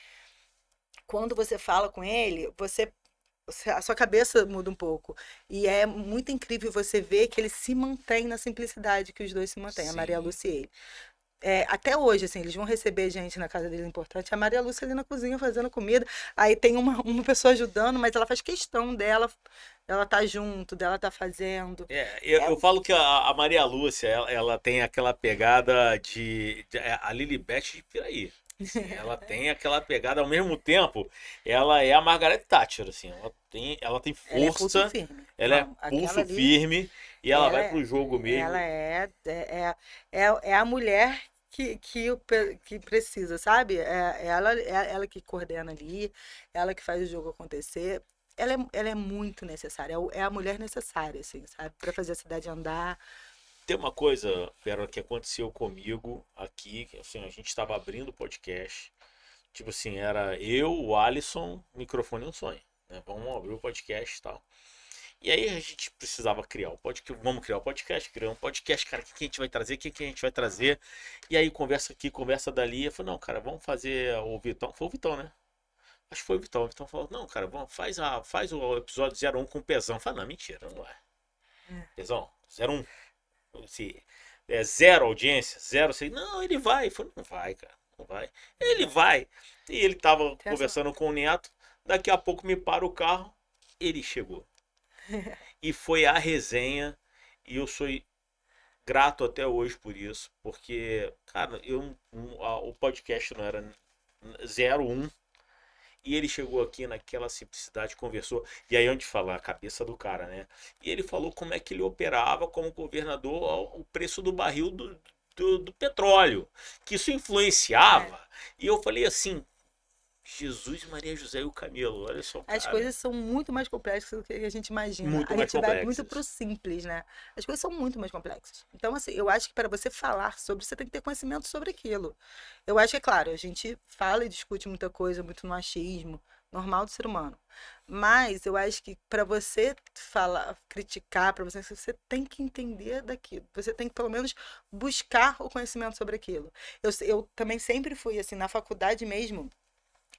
quando você fala com ele, a sua cabeça muda um pouco. E é muito incrível você ver que ele se mantém na simplicidade que os dois se mantêm, a Maria Sim. Lúcia e ele. Até hoje, assim, eles vão receber gente na casa deles importante. A Maria Lúcia ali na cozinha fazendo comida. Aí tem uma pessoa ajudando, mas ela faz questão dela tá junto, dela tá fazendo. Eu falo que a Maria Lúcia, ela tem aquela pegada a Lilibet de Piraí. Assim, ela tem aquela pegada, ao mesmo tempo, ela é a Margaret Thatcher, assim, ela tem Ela é pulso força, firme. ela é Não, aquela pulso ali, firme e ela ela vai é, pro jogo mesmo. ela é a mulher que precisa, sabe? Ela que coordena ali, ela que faz o jogo acontecer. Ela é muito necessária, é a mulher necessária, assim, sabe? Para fazer a cidade andar. Tem uma coisa, Pérola, que aconteceu comigo aqui, que assim, a gente estava abrindo o podcast, tipo assim, era eu, o Alisson, microfone e um sonho, né? Vamos abrir o podcast e tal. E aí a gente precisava criar o podcast. Vamos criar o podcast, criar um podcast, cara, o que a gente vai trazer? O que a gente vai trazer? E aí conversa aqui, conversa dali. Eu falei, não, cara, vamos fazer o Vitão. Foi o Vitão, né? Acho que foi o Vitão. O Vitão falou, não, cara, vamos, faz o episódio 01 com o Pezão. Eu falei, não, mentira, não é. Pezão, 01. Se é zero audiência, zero, assim, não, ele vai. Eu falei, não vai, cara, não vai. Ele vai. E ele tava conversando com o Neto. Daqui a pouco me para o carro, ele chegou. E foi a resenha, e eu sou grato até hoje por isso, porque, cara, o podcast não era 01, e ele chegou aqui naquela simplicidade, conversou, e aí onde fala a cabeça do cara, né? E ele falou como é que ele operava como governador o preço do barril do petróleo, que isso influenciava, e eu falei assim, Jesus, Maria José e o Camelo, olha só, As cara. coisas são muito mais complexas do que a gente imagina. Muito A mais gente vai complexas. muito pro simples, né? As coisas são muito mais complexas. Então, assim, eu acho que para você falar sobre, você tem que ter conhecimento sobre aquilo. Eu acho que, é claro, a gente fala e discute muita coisa, muito no achismo, normal do ser humano. Mas eu acho que para você falar, criticar, para você tem que entender daquilo. Você tem que, pelo menos, buscar o conhecimento sobre aquilo. Eu também sempre fui, assim, na faculdade mesmo.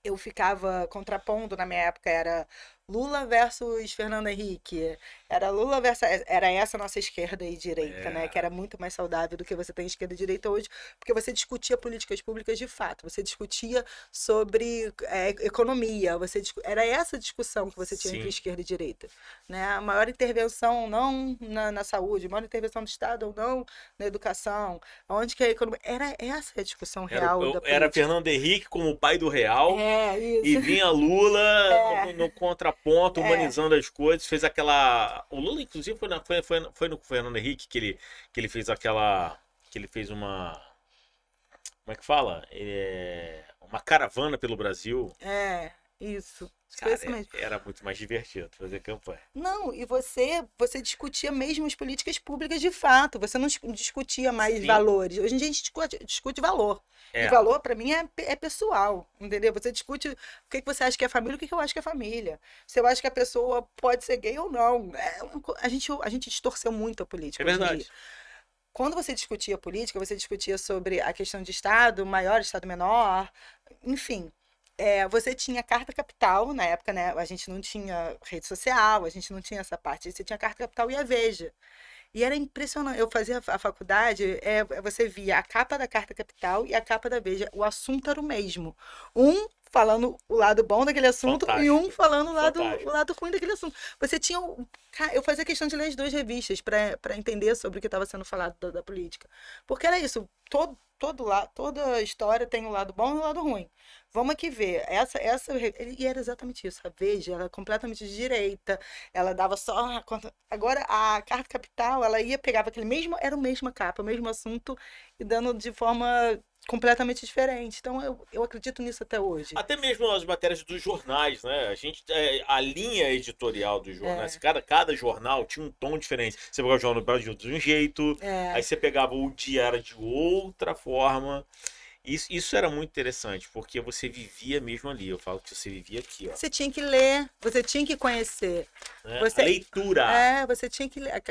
Eu ficava contrapondo, na minha época era Lula versus Fernando Henrique, era Lula versus, era essa nossa esquerda e direita, né, que era muito mais saudável do que você tem esquerda e direita hoje, porque você discutia políticas públicas de fato, você discutia sobre economia, era essa discussão que você tinha entre Sim. esquerda e direita, né, a maior intervenção ou não na saúde, a maior intervenção do Estado ou não na educação, onde que a economia, era essa a discussão real da política. Era Fernando Henrique como o pai do real. E Isso. vinha Lula no contraponto, humanizando as coisas. Fez aquela. O Lula, inclusive, foi no Fernando Henrique que ele fez aquela. Que ele fez uma. Como é que fala? Uma caravana pelo Brasil. Isso. Cara, Foi isso mesmo. era muito mais divertido fazer campanha. Não, e você discutia mesmo as políticas públicas de fato. Você não discutia mais valores. Hoje em dia a gente discute valor. E valor, para mim, é pessoal. Entendeu? Você discute o que você acha que é família e o que eu acho que é família. Se eu acho que a pessoa pode ser gay ou não. A gente distorceu muito a política. É verdade. Quando você discutia política, você discutia sobre a questão de Estado maior, Estado menor, enfim. Você tinha carta capital, na época, né? A gente não tinha rede social, a gente não tinha essa parte. Você tinha carta capital e a Veja. E era impressionante. Eu fazia a faculdade, você via a capa da carta capital e a capa da Veja. O assunto era o mesmo. Um falando o lado bom daquele assunto e um falando o lado ruim daquele assunto. Você tinha. Eu fazia questão de ler as duas revistas para entender sobre o que estava sendo falado da política. Porque era isso. Toda história tem o lado bom e o lado ruim. Vamos aqui ver. E era exatamente isso. A Veja, ela é completamente de direita. Ela dava só. Agora, a Carta Capital, ela pegava era a mesma capa, o mesmo assunto, e dando de forma completamente diferente. Então, eu acredito nisso até hoje. Até mesmo as matérias dos jornais, né? A linha editorial dos jornais, cada jornal tinha um tom diferente. Você pegava o Jornal do Brasil de um jeito, aí você pegava o Diário de outra forma. Isso era muito interessante, porque você vivia mesmo ali. Eu falo que você vivia aqui, ó. Você tinha que ler, você tinha que conhecer. A leitura. Você tinha que ler.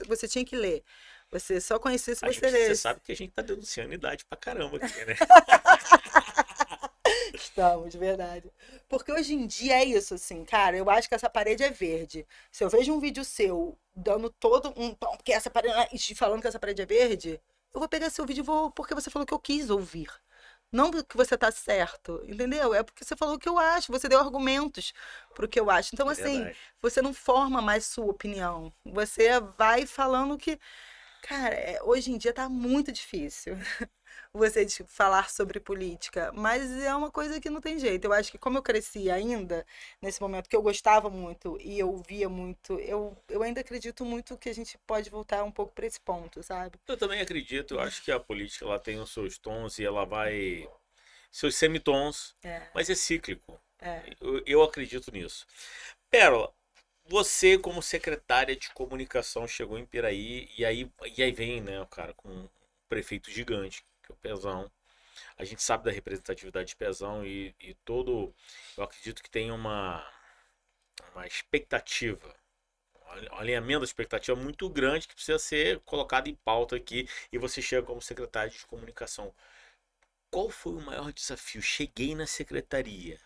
Você tinha que ler. Você só conhecia se você lesse. Você sabe que a gente tá denunciando idade pra caramba aqui, né? Estamos, verdade. Porque hoje em dia é isso, assim, cara. Eu acho que essa parede é verde. Se eu vejo um vídeo seu dando todo um tom, porque essa parede, falando que essa parede é verde, eu vou pegar seu vídeo e vou, porque você falou que eu quis ouvir. Não porque você tá certo, entendeu? É porque você falou o que eu acho, você deu argumentos pro que eu acho. Então, assim, você não forma mais sua opinião. Você vai falando que. Cara, hoje em dia tá muito difícil você falar sobre política, mas é uma coisa que não tem jeito. Eu acho que como eu cresci ainda, nesse momento que eu gostava muito e eu via muito, eu ainda acredito muito que a gente pode voltar um pouco para esse ponto, sabe? Eu também acredito, eu acho que a política ela tem os seus tons e ela vai... seus semitons, mas é cíclico. Eu acredito nisso. Pérola, você, como secretária de comunicação, chegou em Piraí e aí vem, né, cara, com um prefeito gigante, que é o Pezão. A gente sabe da representatividade de Pezão e todo. Eu acredito que tem uma expectativa alinhamento da expectativa muito grande que precisa ser colocado em pauta aqui e você chega como secretário de comunicação. Qual foi o maior desafio? Cheguei na secretaria.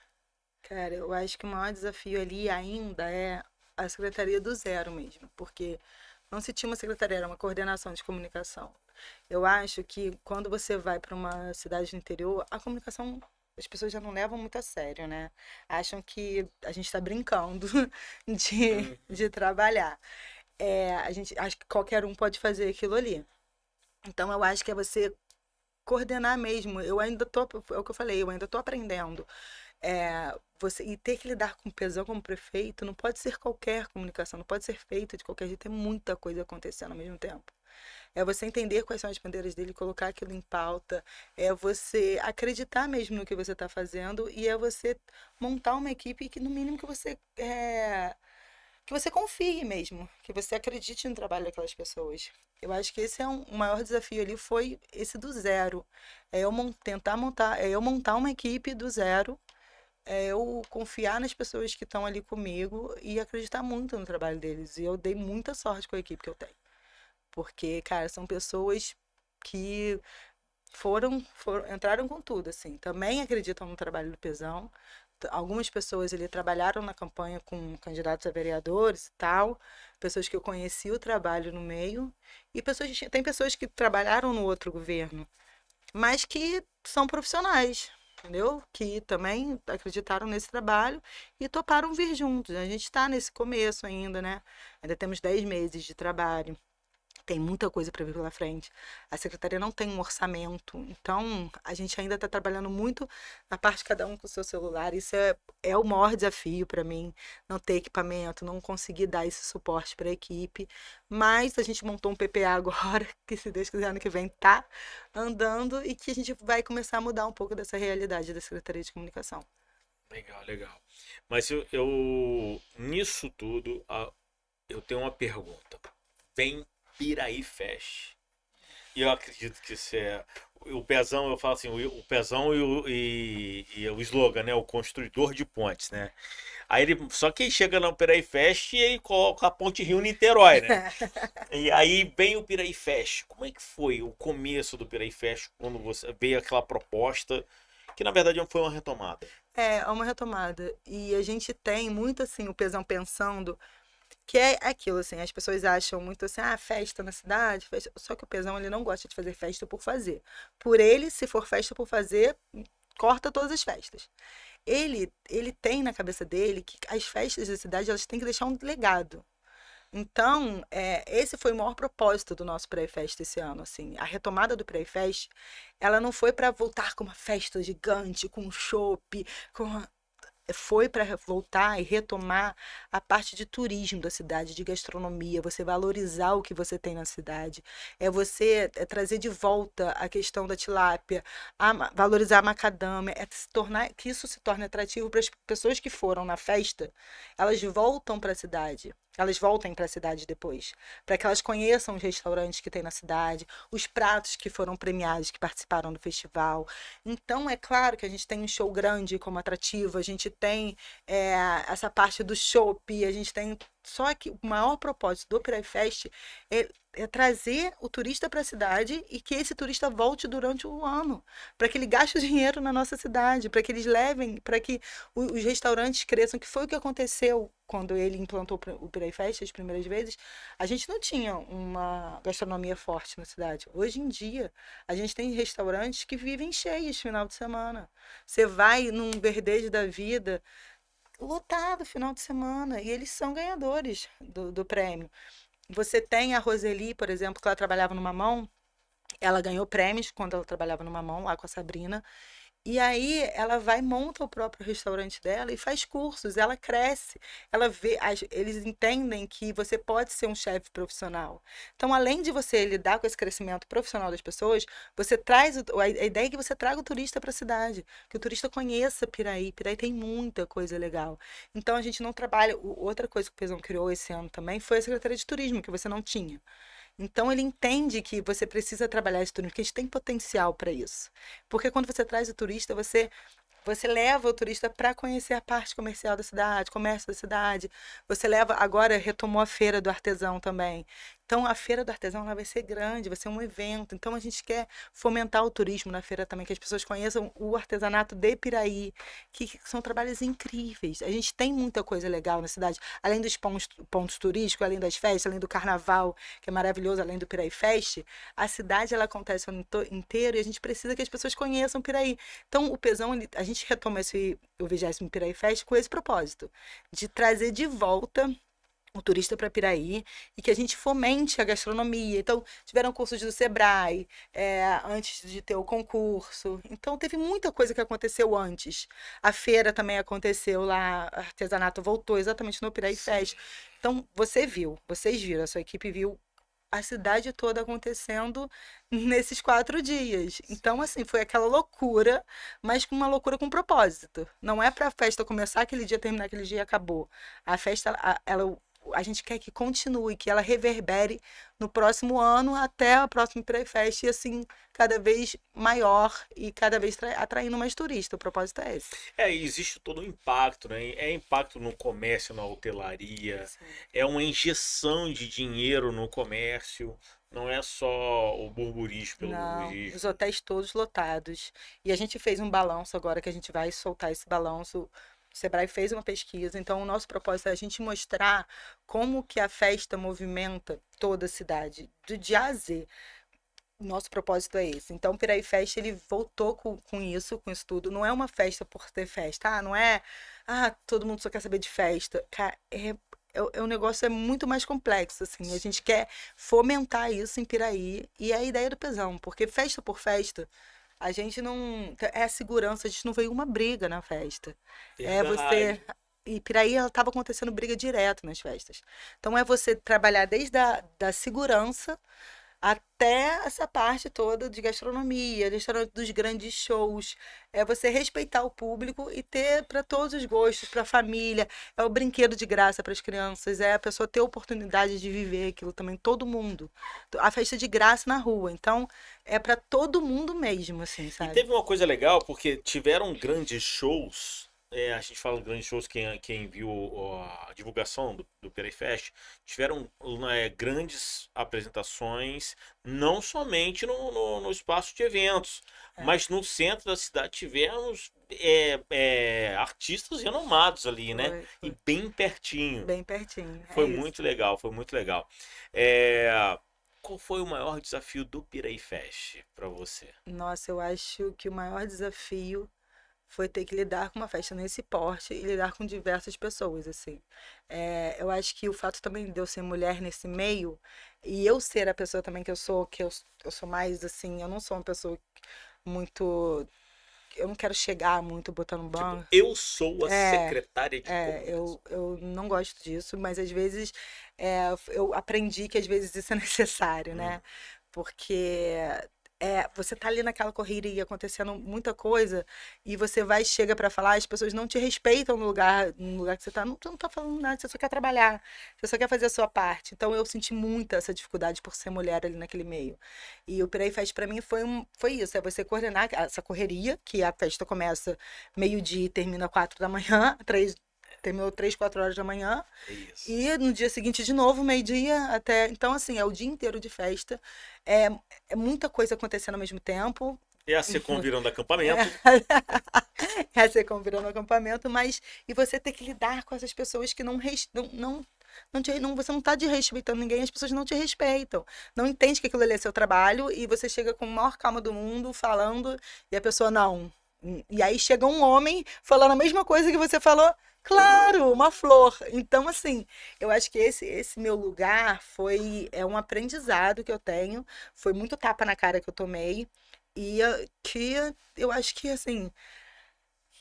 Cara, eu acho que o maior desafio ali ainda é a secretaria do zero mesmo, porque não se tinha uma secretaria, era uma coordenação de comunicação. Eu acho que quando você vai para uma cidade do interior, a comunicação as pessoas já não levam muito a sério, né? Acham que a gente está brincando de trabalhar. A gente acha que qualquer um pode fazer aquilo ali. Então eu acho que é você coordenar mesmo. Eu ainda tô, é o que eu falei, eu ainda tô aprendendo. E ter que lidar com o pesão como prefeito não pode ser qualquer comunicação, não pode ser feito de qualquer jeito, tem muita coisa acontecendo ao mesmo tempo. É você entender quais são as bandeiras dele, colocar aquilo em pauta, é você acreditar mesmo no que você está fazendo e é você montar uma equipe que no mínimo que você confie mesmo, que você acredite no trabalho daquelas pessoas. Eu acho que esse é o maior desafio ali, foi esse do zero. É eu montar uma equipe do zero, é eu confiar nas pessoas que estão ali comigo e acreditar muito no trabalho deles. E eu dei muita sorte com a equipe que eu tenho. Porque, cara, são pessoas que entraram com tudo, assim. Também acreditam no trabalho do Pezão. Algumas pessoas ali trabalharam na campanha com candidatos a vereadores e tal. Pessoas que eu conheci o trabalho no meio. E tem pessoas que trabalharam no outro governo, mas que são profissionais, entendeu? Que também acreditaram nesse trabalho e toparam vir juntos. A gente está nesse começo ainda, né? Ainda temos 10 meses de trabalho. Tem muita coisa para vir pela frente. A secretaria não tem um orçamento, então a gente ainda está trabalhando muito na parte de cada um com o seu celular. Isso é o maior desafio para mim, não ter equipamento, não conseguir dar esse suporte para a equipe. Mas a gente montou um PPA agora, que se Deus quiser ano que vem tá andando e que a gente vai começar a mudar um pouco dessa realidade da Secretaria de Comunicação. Legal, legal. Mas nisso tudo, eu tenho uma pergunta. Vem Piraí Fest. E eu acredito que isso é. O Pezão, eu falo assim, o Pezão e o slogan, né? O construtor de pontes, né? Só que ele chega no Piraí Fest e ele coloca a Ponte Rio-Niterói, né? E aí vem o Piraí Fest. Como é que foi o começo do Piraí Fest quando você veio aquela proposta, que na verdade foi uma retomada? É uma retomada. E a gente tem muito assim o Pezão pensando que é aquilo, assim, as pessoas acham muito assim, festa na cidade, festa. Só que o Pezão, ele não gosta de fazer festa por fazer. Por ele, se for festa por fazer, corta todas as festas. Ele tem na cabeça dele que as festas da cidade, elas têm que deixar um legado. Então, esse foi o maior propósito do nosso Pré-Fest esse ano, assim. A retomada do Pré-Fest, ela não foi para voltar com uma festa gigante, com chopp, foi para voltar e retomar a parte de turismo da cidade, de gastronomia, você valorizar o que você tem na cidade, você trazer de volta a questão da tilápia, valorizar a macadâmia, que isso se torne atrativo para as pessoas que foram na festa, elas voltam para a cidade. Elas voltem para a cidade depois, para que elas conheçam os restaurantes que tem na cidade, os pratos que foram premiados, que participaram do festival. Então, é claro que a gente tem um show grande como atrativo, a gente tem essa parte do chopp, a gente tem. Só que o maior propósito do Piraí Fest é trazer o turista para a cidade e que esse turista volte durante o ano, para que ele gaste o dinheiro na nossa cidade, para que eles levem, para que os restaurantes cresçam, que foi o que aconteceu quando ele implantou o Piraí Fest as primeiras vezes. A gente não tinha uma gastronomia forte na cidade. Hoje em dia, a gente tem restaurantes que vivem cheios final de semana. Você vai num Verdejo da vida, lotado final de semana, e eles são ganhadores do prêmio. Você tem a Roseli, por exemplo, que ela trabalhava no Mamão, ela ganhou prêmios quando ela trabalhava no Mamão, lá com a Sabrina, e aí ela vai, monta o próprio restaurante dela e faz cursos, ela cresce, ela vê, eles entendem que você pode ser um chefe profissional. Então, além de você lidar com esse crescimento profissional das pessoas, você traz, a ideia é que você traga o turista para a cidade, que o turista conheça Piraí. Piraí tem muita coisa legal. Então, a gente não trabalha, outra coisa que o Pezão criou esse ano também foi a Secretaria de Turismo, que você não tinha. Então ele entende que você precisa trabalhar esse turismo, que a gente tem potencial para isso. Porque quando você traz o turista, você Você leva o turista para conhecer a parte comercial da cidade, comércio da cidade. Você leva, agora retomou a feira do artesão também. Então a feira do artesão ela vai ser grande, vai ser um evento. Então a gente quer fomentar o turismo na feira também, que as pessoas conheçam o artesanato de Piraí, que são trabalhos incríveis. A gente tem muita coisa legal na cidade, além dos pontos turísticos, além das festas, além do carnaval, que é maravilhoso, além do Piraí Fest. A cidade ela acontece o ano inteiro e a gente precisa que as pessoas conheçam Piraí. Então o Pesão, a gente retoma o 20º Piraí Fest com esse propósito, de trazer de volta o turista para Piraí e que a gente fomente a gastronomia. Então, tiveram cursos do Sebrae, antes de ter o concurso. Então, teve muita coisa que aconteceu antes. A feira também aconteceu lá, o artesanato voltou exatamente no Piraí Fest. Então, vocês viram, a sua equipe viu a cidade toda acontecendo nesses 4 dias. Então, assim, foi aquela loucura, mas com uma loucura com propósito. Não é para a festa começar aquele dia, terminar aquele dia e acabou. A festa, a gente quer que continue, que ela reverbere no próximo ano até o próximo Piraí Fest e assim, cada vez maior e cada vez atraindo mais turistas. O propósito é esse. E existe todo um impacto, né? É impacto no comércio, na hotelaria, Sim. é uma injeção de dinheiro no comércio, não é só o burburismo pelo Não, burburismo. os hotéis todos lotados. E a gente fez um balanço agora que a gente vai soltar esse balanço. O Sebrae fez uma pesquisa, então o nosso propósito é a gente mostrar como que a festa movimenta toda a cidade, de A a Z. O nosso propósito é esse. Então, o Piraí Fest, ele voltou com isso tudo. Não é uma festa por ter festa, não é, todo mundo só quer saber de festa. Cara, o negócio é muito mais complexo, assim. A gente quer fomentar isso em Piraí e é a ideia do Pesão, porque festa por festa, a gente não. É a segurança, a gente não veio uma briga na festa. É você. Verdade. E Piraí, ela estava acontecendo briga direto nas festas. Então, é você trabalhar desde da segurança até essa parte toda de gastronomia, dos grandes shows. É você respeitar o público e ter para todos os gostos, para a família. É o brinquedo de graça para as crianças, é a pessoa ter a oportunidade de viver aquilo também, todo mundo. A festa de graça na rua. Então, é para todo mundo mesmo, assim, E sabe? teve uma coisa legal, porque tiveram grandes shows. A gente fala de grandes shows, quem viu a divulgação do Piraí Fest, tiveram grandes apresentações, não somente no espaço de eventos, mas no centro da cidade tivemos artistas renomados ali, né? Foi E bem pertinho. bem pertinho. Foi É isso. muito legal, foi muito legal. Qual foi o maior desafio do Piraí Fest para você? Nossa, eu acho que o maior desafio foi ter que lidar com uma festa nesse porte e lidar com diversas pessoas, assim. Eu acho que o fato também de eu ser mulher nesse meio e eu ser a pessoa também que eu sou mais assim, eu não sou uma pessoa muito. Eu não quero chegar muito botando Tipo, banco. eu sou a É, secretária de comunicação. eu não gosto disso, mas às vezes eu aprendi que às vezes isso é necessário, né? Porque você tá ali naquela correria acontecendo muita coisa e você chega pra falar, as pessoas não te respeitam no lugar que você tá, você não tá falando nada, você só quer trabalhar, você só quer fazer a sua parte. Então eu senti muita essa dificuldade por ser mulher ali naquele meio. E o Piraí Fest pra mim foi isso, é você coordenar essa correria, que a festa começa meio-dia e termina 4 da manhã, terminou 3, 4 horas da manhã. É isso. E no dia seguinte, de novo, meio-dia até. Então, assim, é o dia inteiro de festa. É, é muita coisa acontecendo ao mesmo tempo. É a Secom virando acampamento. É ser convidando acampamento, mas. E você ter que lidar com essas pessoas que você não está respeitando ninguém, as pessoas não te respeitam. Não entende que aquilo ali é seu trabalho e você chega com a maior calma do mundo falando e a pessoa não. E aí chega um homem falando a mesma coisa que você falou. Claro, uma flor. Então, assim, eu acho que esse meu lugar é um aprendizado que eu tenho. Foi muito tapa na cara que eu tomei. E que eu acho que, assim,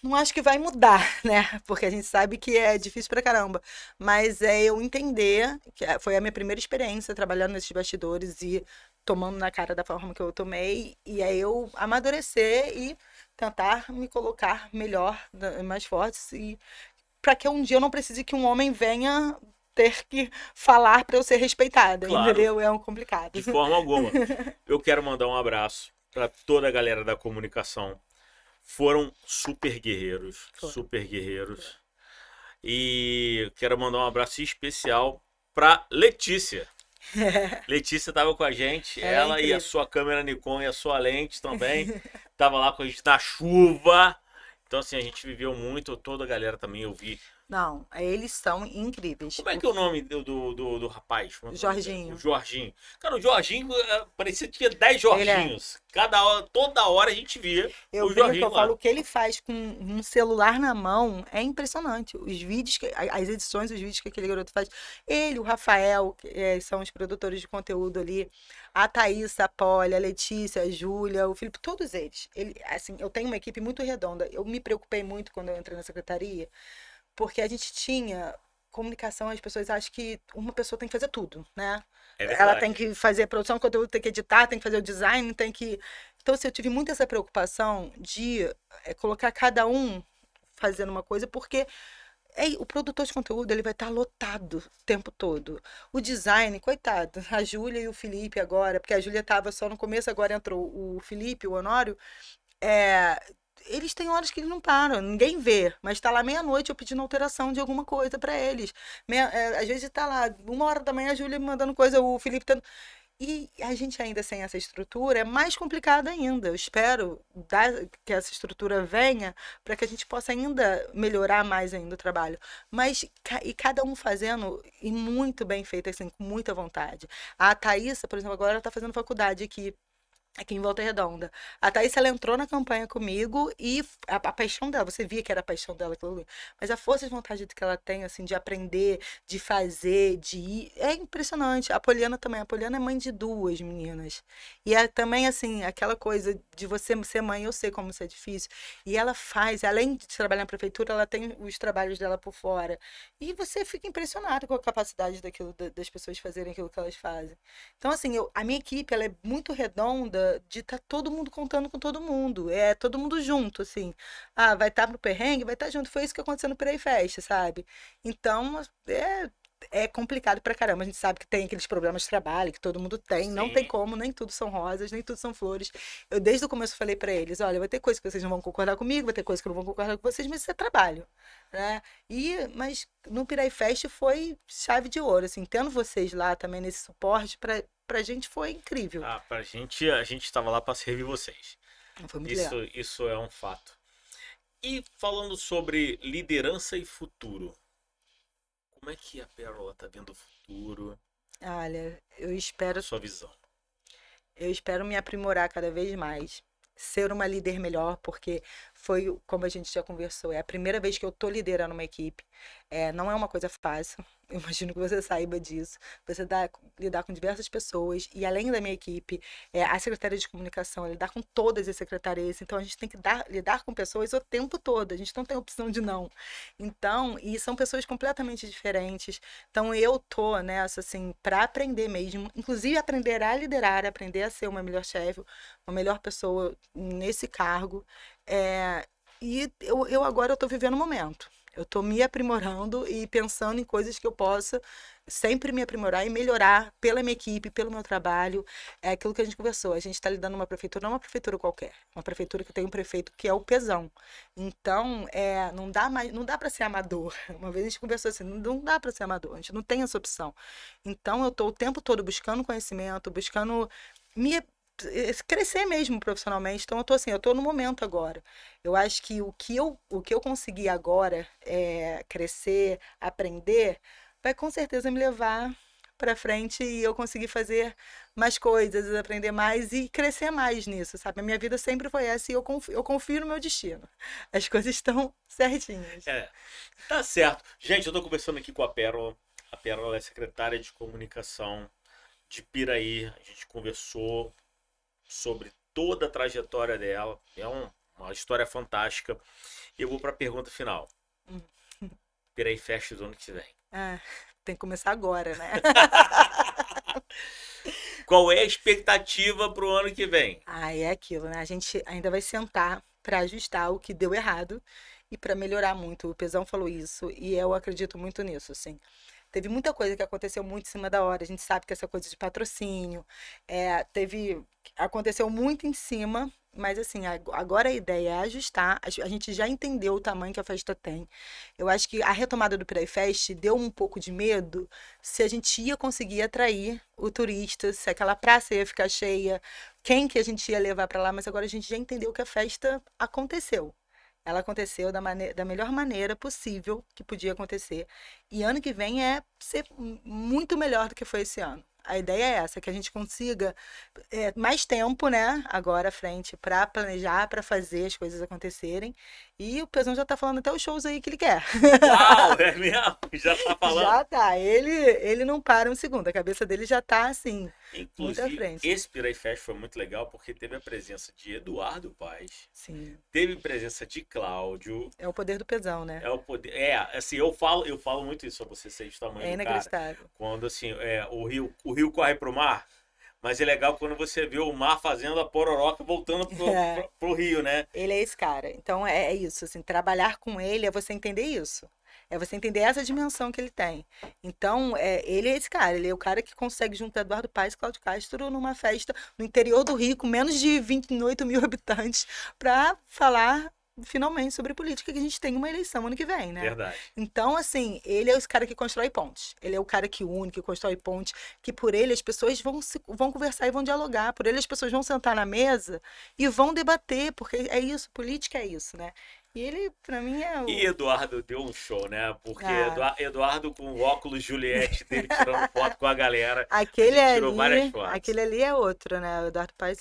não acho que vai mudar, né? Porque a gente sabe que é difícil pra caramba. Mas é eu entender, foi a minha primeira experiência trabalhando nesses bastidores e tomando na cara da forma que eu tomei. E é eu amadurecer e tentar me colocar melhor, mais forte. E para que um dia eu não precise que um homem venha ter que falar para eu ser respeitada, Claro. entendeu? É um complicado. De forma alguma. Eu quero mandar um abraço para toda a galera da comunicação. foram super guerreiros, Foram. super guerreiros. E quero mandar um abraço especial para Letícia. Letícia estava com a gente, Ela é ela e a incrível. sua câmera Nikon e a sua lente também. Tava lá com a gente na chuva. Então, assim, a gente viveu muito, toda a galera também, eu vi. Não, eles são incríveis. Como é que é o nome do rapaz? Como é que é o nome dele? Jorginho. O Jorginho. Cara, o Jorginho parecia que tinha 10 Ele é. Jorginhos. Cada hora, toda hora a gente via Eu o brinco, Jorginho eu lá. falo, o que ele faz com um celular na mão é impressionante. Os vídeos, as edições, os vídeos que aquele garoto faz. Ele, o Rafael, que são os produtores de conteúdo ali. A Thaís, a Polly, a Letícia, a Júlia, o Felipe, todos eles. Assim, eu tenho uma equipe muito redonda. Eu me preocupei muito quando eu entrei na secretaria, porque a gente tinha comunicação, as pessoas acham que uma pessoa tem que fazer tudo, né? É Ela verdade. tem que fazer a produção de conteúdo, tem que editar, tem que fazer o design, tem que. Então, assim, eu tive muito essa preocupação de colocar cada um fazendo uma coisa, porque o produtor de conteúdo ele vai estar lotado o tempo todo. O design, coitado, a Júlia e o Felipe agora, porque a Júlia estava só no começo, agora entrou o Felipe, o Honório, é, eles têm horas que eles não param, ninguém vê, mas tá lá meia-noite eu pedindo alteração de alguma coisa para eles. Às vezes tá lá, 1 hora da manhã a Júlia me mandando coisa, o Felipe tendo. E a gente ainda sem essa estrutura é mais complicado ainda. Eu espero que essa estrutura venha para que a gente possa ainda melhorar mais ainda o trabalho. Mas e cada um fazendo e muito bem feito, assim, com muita vontade. A Thaísa, por exemplo, agora ela está fazendo faculdade aqui em Volta Redonda. A Thaís, ela entrou na campanha comigo e a paixão dela, você via que era a paixão dela, aquilo ali. Mas a força de vontade que ela tem, assim, de aprender, de fazer, de ir, é impressionante. A Poliana também. A Poliana é mãe de 2 meninas. E é também, assim, aquela coisa de você ser mãe, eu sei como isso é difícil. E ela faz, além de trabalhar na prefeitura, ela tem os trabalhos dela por fora. E você fica impressionado com a capacidade das pessoas fazerem aquilo que elas fazem. Então, assim, a minha equipe, ela é muito redonda de estar todo mundo contando com todo mundo. É todo mundo junto, assim. Ah, vai estar no perrengue, vai estar junto. Foi isso que aconteceu no Pirei Fest, sabe? Então, é complicado pra caramba. A gente sabe que tem aqueles problemas de trabalho, que todo mundo tem. Não tem Sim. como, nem tudo são rosas, nem tudo são flores. Eu, desde o começo, falei pra eles: olha, vai ter coisa que vocês não vão concordar comigo, vai ter coisa que eu não vou concordar com vocês, mas isso é trabalho, né? Mas no Pirei Fest foi chave de ouro, assim, tendo vocês lá também nesse suporte, pra gente foi incrível. Ah, a gente estava lá para servir vocês. Foi muito legal. Isso é um fato. E falando sobre liderança e futuro, como é que a Pérola tá vendo o futuro, Olha, a sua visão? eu espero me aprimorar cada vez mais, ser uma líder melhor, porque foi, como a gente já conversou, é a primeira vez que eu tô liderando uma equipe. Não é uma coisa fácil, eu imagino que você saiba disso. Você lidar com diversas pessoas, e além da minha equipe, a Secretaria de Comunicação, lidar com todas as secretarias, então a gente tem que lidar com pessoas o tempo todo, a gente não tem opção de não. Então, e são pessoas completamente diferentes. Então eu tô nessa, assim, para aprender mesmo, inclusive aprender a liderar, aprender a ser uma melhor chefe, uma melhor pessoa nesse cargo. E eu agora eu tô vivendo o momento. Eu tô me aprimorando e pensando em coisas que eu possa sempre me aprimorar e melhorar pela minha equipe, pelo meu trabalho. É aquilo que a gente conversou. A gente está lidando numa prefeitura, não é uma prefeitura qualquer. Uma prefeitura que tem um prefeito que é o Pezão. Então, não dá para ser amador. Uma vez a gente conversou assim, não dá para ser amador. A gente não tem essa opção. Então, eu tô o tempo todo buscando conhecimento, buscando me crescer mesmo profissionalmente. Então eu tô no momento agora. Eu acho que o que eu consegui agora crescer, aprender, vai com certeza me levar para frente e eu conseguir fazer mais coisas, aprender mais e crescer mais nisso, sabe? A minha vida sempre foi essa e eu confio no meu destino. As coisas estão certinhas. Tá certo. Gente, eu tô conversando aqui com a Pérola. A Pérola é secretária de comunicação de Piraí. A gente conversou sobre toda a trajetória dela. É uma história fantástica. Eu vou para a pergunta final. Piraí Fest do ano que vem. Tem que começar agora, né? Qual é a expectativa para o ano que vem? É aquilo, né? A gente ainda vai sentar para ajustar o que deu errado e para melhorar muito. O Pezão falou isso e eu acredito muito nisso, assim. Teve muita coisa que aconteceu muito em cima da hora. A gente sabe que essa coisa de patrocínio aconteceu muito em cima Mas assim, agora a ideia é ajustar. A gente já entendeu o tamanho que a festa tem. Eu acho que a retomada do Pré-Fest deu um pouco de medo se a gente ia conseguir atrair o turista, se aquela praça ia ficar cheia, quem que a gente ia levar para lá. Mas agora a gente já entendeu que a festa aconteceu. Ela aconteceu da melhor maneira possível que podia acontecer. E ano que vem é ser muito melhor do que foi esse ano. A ideia é essa, que a gente consiga mais tempo, né, agora à frente, para planejar, para fazer as coisas acontecerem. E o Pezão já tá falando até os shows aí que ele quer. Uau, é mesmo? Já tá falando? Já tá. Ele não para um segundo. A cabeça dele já tá, assim, muito à Inclusive, frente. esse Pirafest foi muito legal porque teve a presença de Eduardo Paes, Sim. teve presença de Cláudio. É o poder do Pezão, né? É o poder. É, assim, eu falo muito isso pra você ser de tamanho É do cara. inacreditável. Quando assim, o rio corre pro mar, mas é legal quando você vê o mar fazendo a pororoca voltando pro rio, né? Ele é esse cara. Então é isso, assim, trabalhar com ele é você entender isso. É você entender essa dimensão que ele tem. Então, ele é esse cara. Ele é o cara que consegue juntar Eduardo Paes e Cláudio Castro numa festa no interior do Rio, com menos de 28 mil habitantes, para falar finalmente sobre política, que a gente tem uma eleição ano que vem, né? Verdade. Então, assim, ele é esse cara que constrói pontes. Ele é o cara que une, que constrói pontes, que por ele as pessoas vão conversar e vão dialogar. Por ele as pessoas vão sentar na mesa e vão debater, porque é isso, política é isso, né? E ele, pra mim, é o... E Eduardo deu um show, né? Porque Ah. Eduardo com o óculos Juliette dele tirando foto com a galera. Aquele A gente tirou várias ali, fotos. aquele ali é outro, né? O Eduardo Paes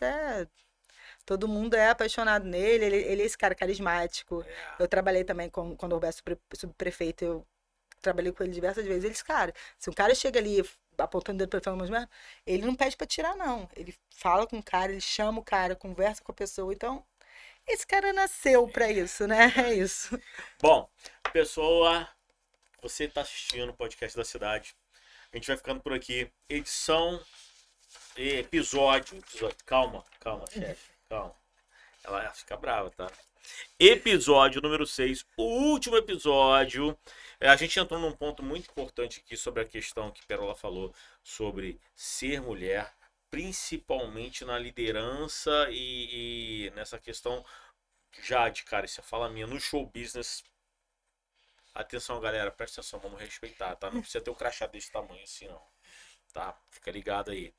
todo mundo é apaixonado nele, ele é esse cara carismático. Eu trabalhei também quando o Roberto subprefeito, eu trabalhei com ele diversas vezes. Ele, cara, se um cara chega ali apontando o dedo pra ele falando, mas ele não pede pra tirar, não. Ele fala com o cara, ele chama o cara, conversa com a pessoa. Então, esse cara nasceu pra isso, né? É isso. Bom, pessoa, você tá assistindo o podcast da cidade. A gente vai ficando por aqui. Edição, episódio. Calma, chefe. Calma. Ela fica brava, tá? Episódio número 6, o último episódio. A gente entrou num ponto muito importante aqui sobre a questão que Pérola falou sobre ser mulher, principalmente na liderança e nessa questão já de cara, isso é fala minha, no show business. Atenção, galera, presta atenção, vamos respeitar, tá? Não precisa ter um crachá desse tamanho assim, não. Tá? Fica ligado aí.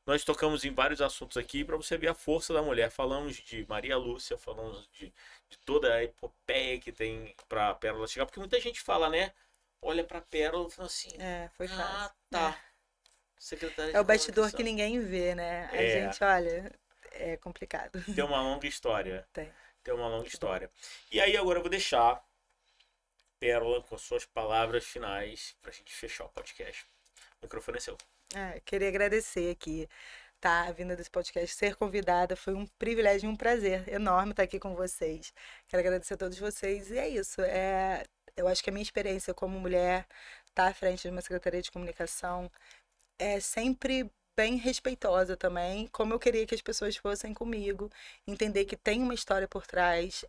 Nós tocamos em vários assuntos aqui para você ver a força da mulher. Falamos de Maria Lúcia, falamos de toda a epopeia que tem para Pérola chegar. Porque muita gente fala, né? Olha para Pérola e fala assim: Foi fácil. ah, tá. Secretária É o de bastidor comunicação. que ninguém vê, né? A É. gente, olha, é complicado. Tem uma longa história. Tem. Tem uma longa história. E aí agora eu vou deixar Pérola com suas palavras finais pra gente fechar o podcast. O microfone é seu. Queria agradecer aqui, tá? A vinda desse podcast, ser convidada, foi um privilégio e um prazer enorme estar aqui com vocês. Quero agradecer a todos vocês e é isso. Eu acho que a minha experiência como mulher, estar à frente de uma secretaria de comunicação, é sempre bem respeitosa também, como eu queria que as pessoas fossem comigo, entender que tem uma história por trás.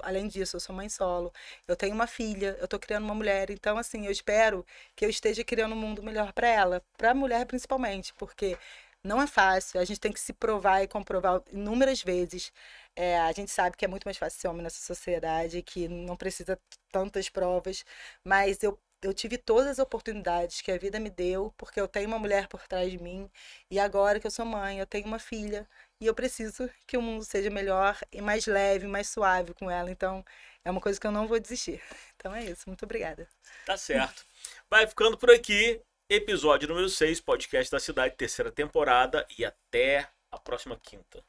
Além disso, eu sou mãe solo, eu tenho uma filha, eu tô criando uma mulher, então assim, eu espero que eu esteja criando um mundo melhor para ela, para a mulher principalmente, porque não é fácil, a gente tem que se provar e comprovar inúmeras vezes. A gente sabe que é muito mais fácil ser homem nessa sociedade, que não precisa tantas provas, mas eu tive todas as oportunidades que a vida me deu, porque eu tenho uma mulher por trás de mim, e agora que eu sou mãe, eu tenho uma filha, e eu preciso que o mundo seja melhor e mais leve, mais suave com ela. Então, é uma coisa que eu não vou desistir. Então é isso, muito obrigada. Tá certo. Vai ficando por aqui. Episódio número 6, podcast da cidade, terceira temporada. E até a próxima quinta.